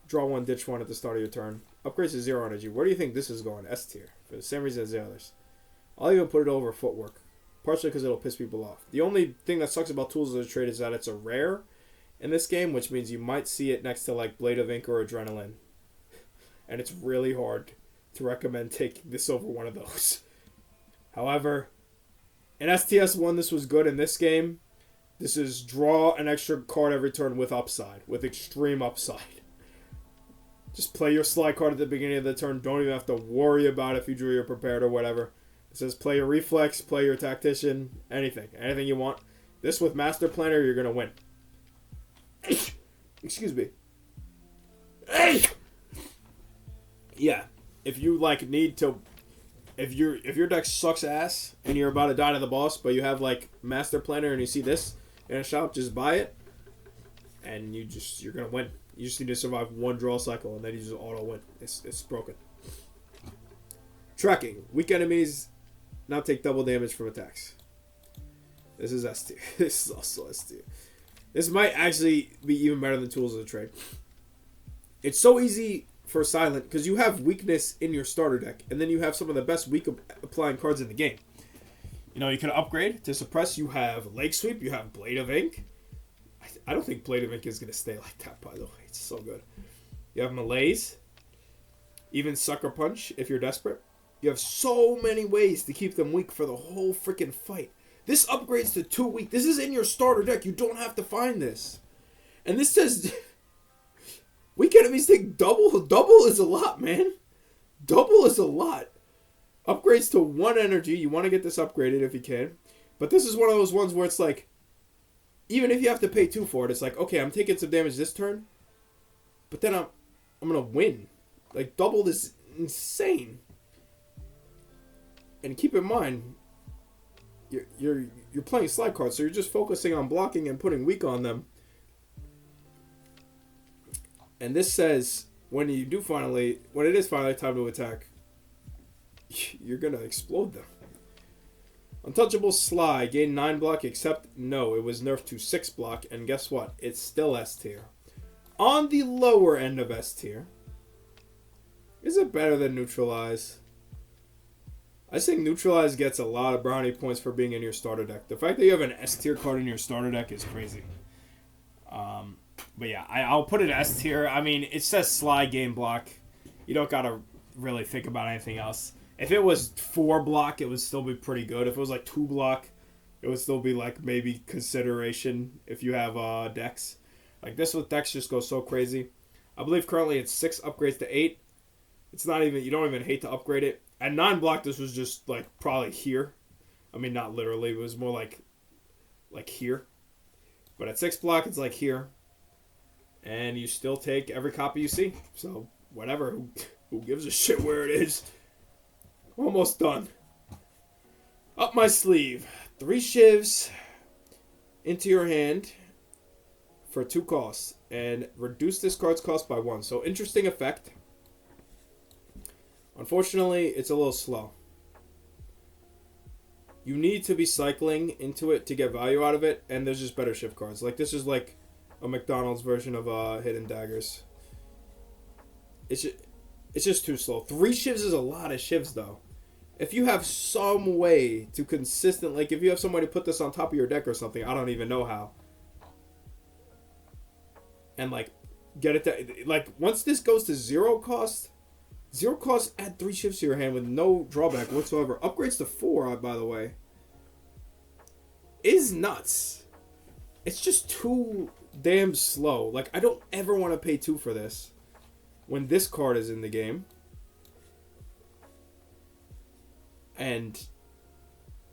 Draw one, ditch one at the start of your turn. Upgrades to 0 energy. Where do you think this is going? S tier. For the same reason as the others. I'll even put it over footwork. Partially because it'll piss people off. The only thing that sucks about Tools of the Trade is that it's a rare in this game, which means you might see it next to like Blade of Ink or Adrenaline. And it's really hard to recommend taking this over one of those. However, in STS 1 this was good. In this game, this is draw an extra card every turn with upside. With extreme upside. Just play your slide card at the beginning of the turn. Don't even have to worry about if you drew your prepared or whatever. It says play your reflex, play your tactician, anything. Anything you want. This with Master Planner, you're going to win. Excuse me. Yeah. If you like need to, if your deck sucks ass and you're about to die to the boss, but you have like Master Planner and you see this in a shop, just buy it. And you're going to win. You just need to survive one draw cycle and then you just auto win. It's broken. Tracking. Weak enemies now take double damage from attacks. This is S tier. This is also S tier. This might actually be even better than Tools of the Trade. It's so easy for Silent because you have weakness in your starter deck, and then you have some of the best weak applying cards in the game. You know, you can upgrade to suppress. You have Leg Sweep. You have Blade of Ink. I don't think Blade of Ink is going to stay like that, by the way. It's so good. You have Malaise. Even Sucker Punch if you're desperate. You have so many ways to keep them weak for the whole freaking fight. This upgrades to 2 weak. This is in your starter deck. You don't have to find this. And this says weak enemies take double. Double is a lot, man. Double is a lot. Upgrades to 1 energy. You want to get this upgraded if you can. But this is one of those ones where it's like, even if you have to pay 2 for it, it's like, okay, I'm taking some damage this turn, but then I'm going to win. Like, double is insane. And keep in mind, you're playing slide cards, so you're just focusing on blocking and putting weak on them. And this says when it is finally time to attack, you're gonna explode them. Untouchable Sly gained 9 block, except no, it was nerfed to 6 block, and guess what? It's still S tier. On the lower end of S tier. Is it better than Neutralize? I think Neutralize gets a lot of brownie points for being in your starter deck. The fact that you have an S tier card in your starter deck is crazy. But yeah, I'll put it S tier. I mean, it says Sly game block. You don't gotta really think about anything else. If it was 4 block, it would still be pretty good. If it was like 2 block, it would still be like maybe consideration if you have decks. Like this with decks just goes so crazy. I believe currently it's 6 upgrades to 8. It's not even, you don't even hate to upgrade it. At 9 block, this was just like probably here. I mean, not literally. It was more like here. But at 6 block, it's like here. And you still take every copy you see. So, whatever. Who gives a shit where it is? Almost done. Up my sleeve. 3 shivs into your hand for 2 costs. And reduce this card's cost by 1. So, interesting effect. Unfortunately, it's a little slow. You need to be cycling into it to get value out of it, and there's just better shift cards. Like, this is like a McDonald's version of Hidden Daggers. It's just too slow. 3 shivs is a lot of shivs, though. If you have some way to consistent, like if you have some way to put this on top of your deck or something, I don't even know how. And like, get it to, like, once this goes to 0 cost, add 3 shifts to your hand with no drawback whatsoever. Upgrades to 4, by the way, is nuts. It's just too damn slow. Like, I don't ever want to pay 2 for this when this card is in the game. And,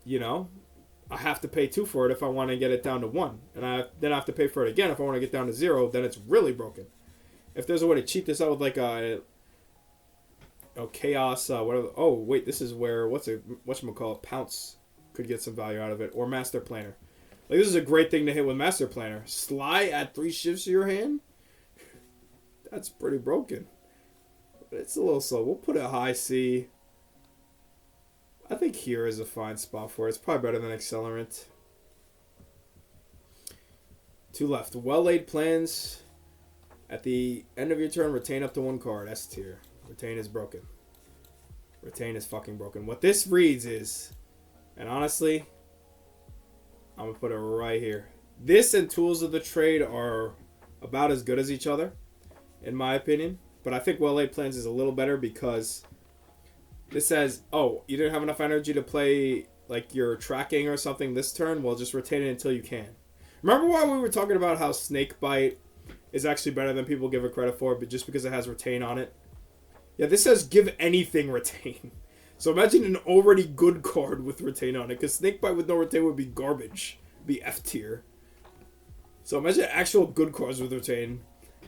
you know, I have to pay 2 for it if I want to get it down to 1. And then I have to pay for it again if I want to get down to 0. Then it's really broken. If there's a way to cheat this out with like a chaos, whatever. Oh wait, this is where whatchamacallit, Pounce could get some value out of it, or Master Planner. Like, this is a great thing to hit with Master Planner. Sly, add 3 shifts to your hand. That's pretty broken. But it's a little slow. We'll put a high C. I think here is a fine spot for it. It's probably better than Accelerant. 2 left. Well-laid plans. At the end of your turn, retain up to 1 card. S tier. Retain is broken. Retain is fucking broken. What this reads is, and honestly, I'm going to put it right here. This and Tools of the Trade are about as good as each other, in my opinion. But I think Well-laid plans is a little better because this says, oh, you didn't have enough energy to play like your tracking or something this turn? Well, just retain it until you can. Remember why we were talking about how Snakebite is actually better than people give it credit for, but just because it has retain on it? Yeah, this says give anything retain. So imagine an already good card with retain on it, because Snakebite with no retain would be garbage. Be F tier. So imagine actual good cards with retain.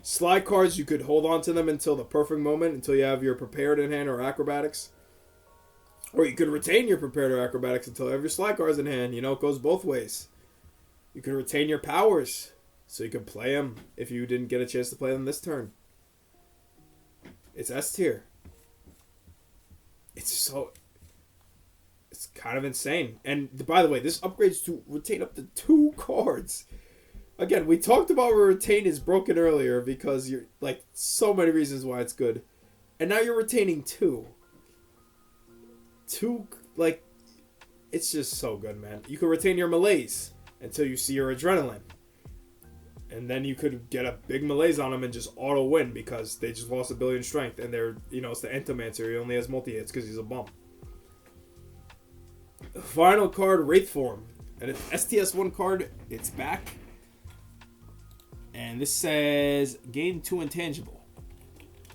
Sly cards, you could hold on to them until the perfect moment, until you have your prepared in hand or acrobatics. Or you could retain your prepared or acrobatics until you have your Sly cards in hand. You know, it goes both ways. You could retain your powers, so you could play them if you didn't get a chance to play them this turn. It's S tier. It's kind of insane. And by the way, this upgrades to retain up to 2 cards. Again, we talked about where retain is broken earlier because you're like so many reasons why it's good. And now you're retaining 2. 2, like, it's just so good, man. You can retain your malaise until you see your adrenaline. And then you could get a big malaise on them and just auto win because they just lost 1 billion strength. And they're, you know, it's the Entomancer. He only has multi-hits because he's a bum. Final card, Wraith Form. And it's STS 1 card. It's back. And this says, gain 2 intangible.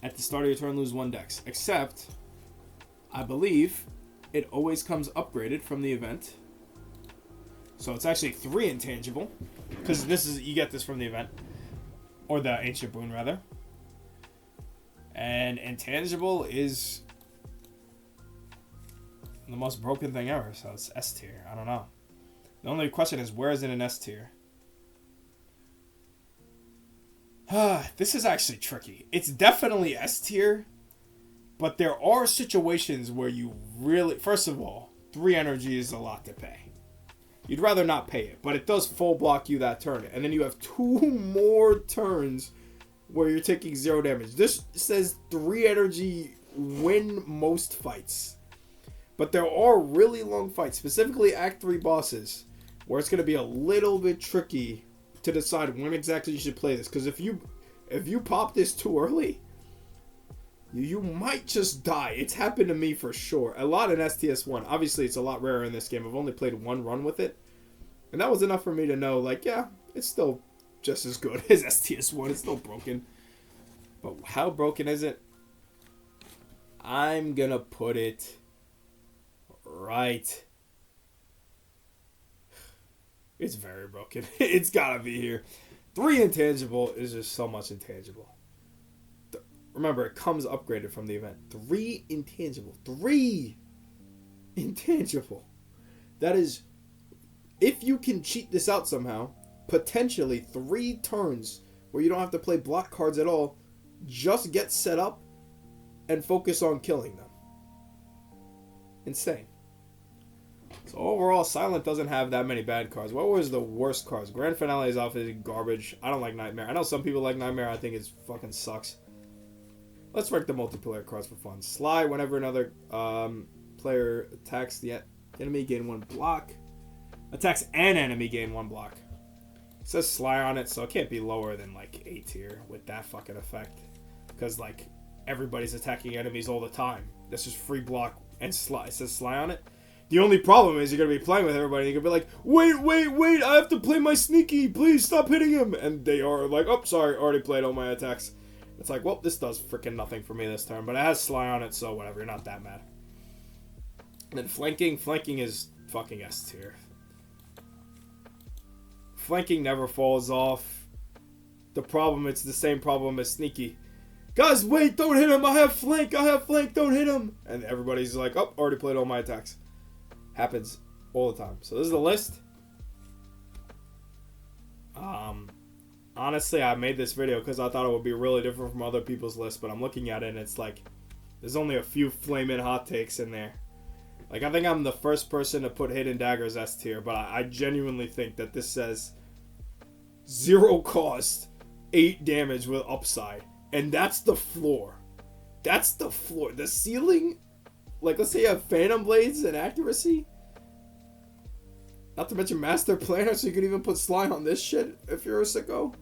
At the start of your turn, lose 1 dex. Except, I believe, it always comes upgraded from the event. So it's actually 3 intangible. Because this is, you get this from the event. Or the Ancient Boon, rather. And intangible is the most broken thing ever. So it's S tier. I don't know. The only question is, where is it in S tier? This is actually tricky. It's definitely S tier. But there are situations where you really... First of all, 3 energy is a lot to pay. You'd rather not pay it, but it does full block you that turn. And then you have 2 more turns where you're taking 0 damage. This says 3 energy win most fights. But there are really long fights, specifically Act 3 bosses, where it's going to be a little bit tricky to decide when exactly you should play this. Because if you pop this too early, you might just die. It's happened to me for sure. A lot in STS1. Obviously, it's a lot rarer in this game. I've only played 1 run with it. And that was enough for me to know, like, yeah, it's still just as good as STS1. It's still broken. But how broken is it? I'm going to put it right. It's very broken. It's got to be here. 3 intangible is just so much intangible. Remember, it comes upgraded from the event. 3 intangible. 3 intangible. That is, if you can cheat this out somehow, potentially 3 turns where you don't have to play block cards at all, just get set up and focus on killing them. insane. So overall, Silent doesn't have that many bad cards. What was the worst cards? Grand Finale is obviously garbage. I don't like Nightmare. I know some people like Nightmare. I think it fucking sucks. Let's rank the multiplayer cards for fun. Sly, whenever another player attacks the enemy, gain 1 block. Attacks an enemy, gain 1 block. It says Sly on it, so it can't be lower than like A tier with that fucking effect. Because like everybody's attacking enemies all the time. This is free block and Sly. It says Sly on it. The only problem is you're going to be playing with everybody and you're going to be like, wait, I have to play my sneaky. Please stop hitting him. And they are like, oh, sorry, already played all my attacks. It's like, well, this does freaking nothing for me this turn. But it has Sly on it, so whatever. You're not that mad. And then Flanking. Flanking is fucking S tier. Flanking never falls off. The problem, it's the same problem as Sneaky. Guys, wait, don't hit him. I have flank, don't hit him. And everybody's like, oh, already played all my attacks. Happens all the time. So this is the list. Honestly, I made this video because I thought it would be really different from other people's lists, but I'm looking at it and it's like, there's only a few flaming hot takes in there. Like, I think I'm the first person to put Hidden Daggers S tier, but I genuinely think that this says 0 cost, 8 damage with upside. And that's the floor. That's the floor. The ceiling, like, let's say you have Phantom Blades and accuracy. Not to mention Master Planner, so you can even put Sly on this shit if you're a sicko.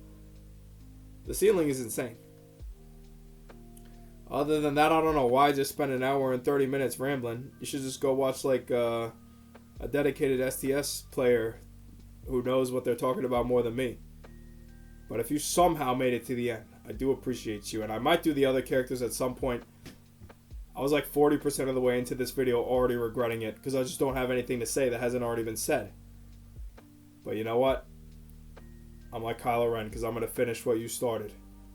The ceiling is insane. Other than that, I don't know why I just spent an hour and 30 minutes rambling. You should just go watch, like, a dedicated STS player who knows what they're talking about more than me. But if you somehow made it to the end, I do appreciate you. And I might do the other characters at some point. I was like 40% of the way into this video already regretting it, because I just don't have anything to say that hasn't already been said. But you know what? I'm like Kylo Ren, because I'm going to finish what you started.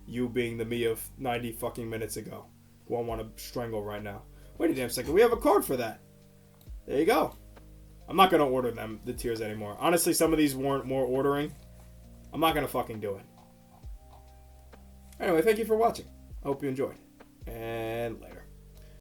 You being the me of 90 fucking minutes ago, who I want to strangle right now. Wait a damn second, we have a card for that. There you go. I'm not going to order the tiers anymore. Honestly, some of these weren't more ordering. I'm not going to fucking do it. Anyway, thank you for watching. I hope you enjoyed. And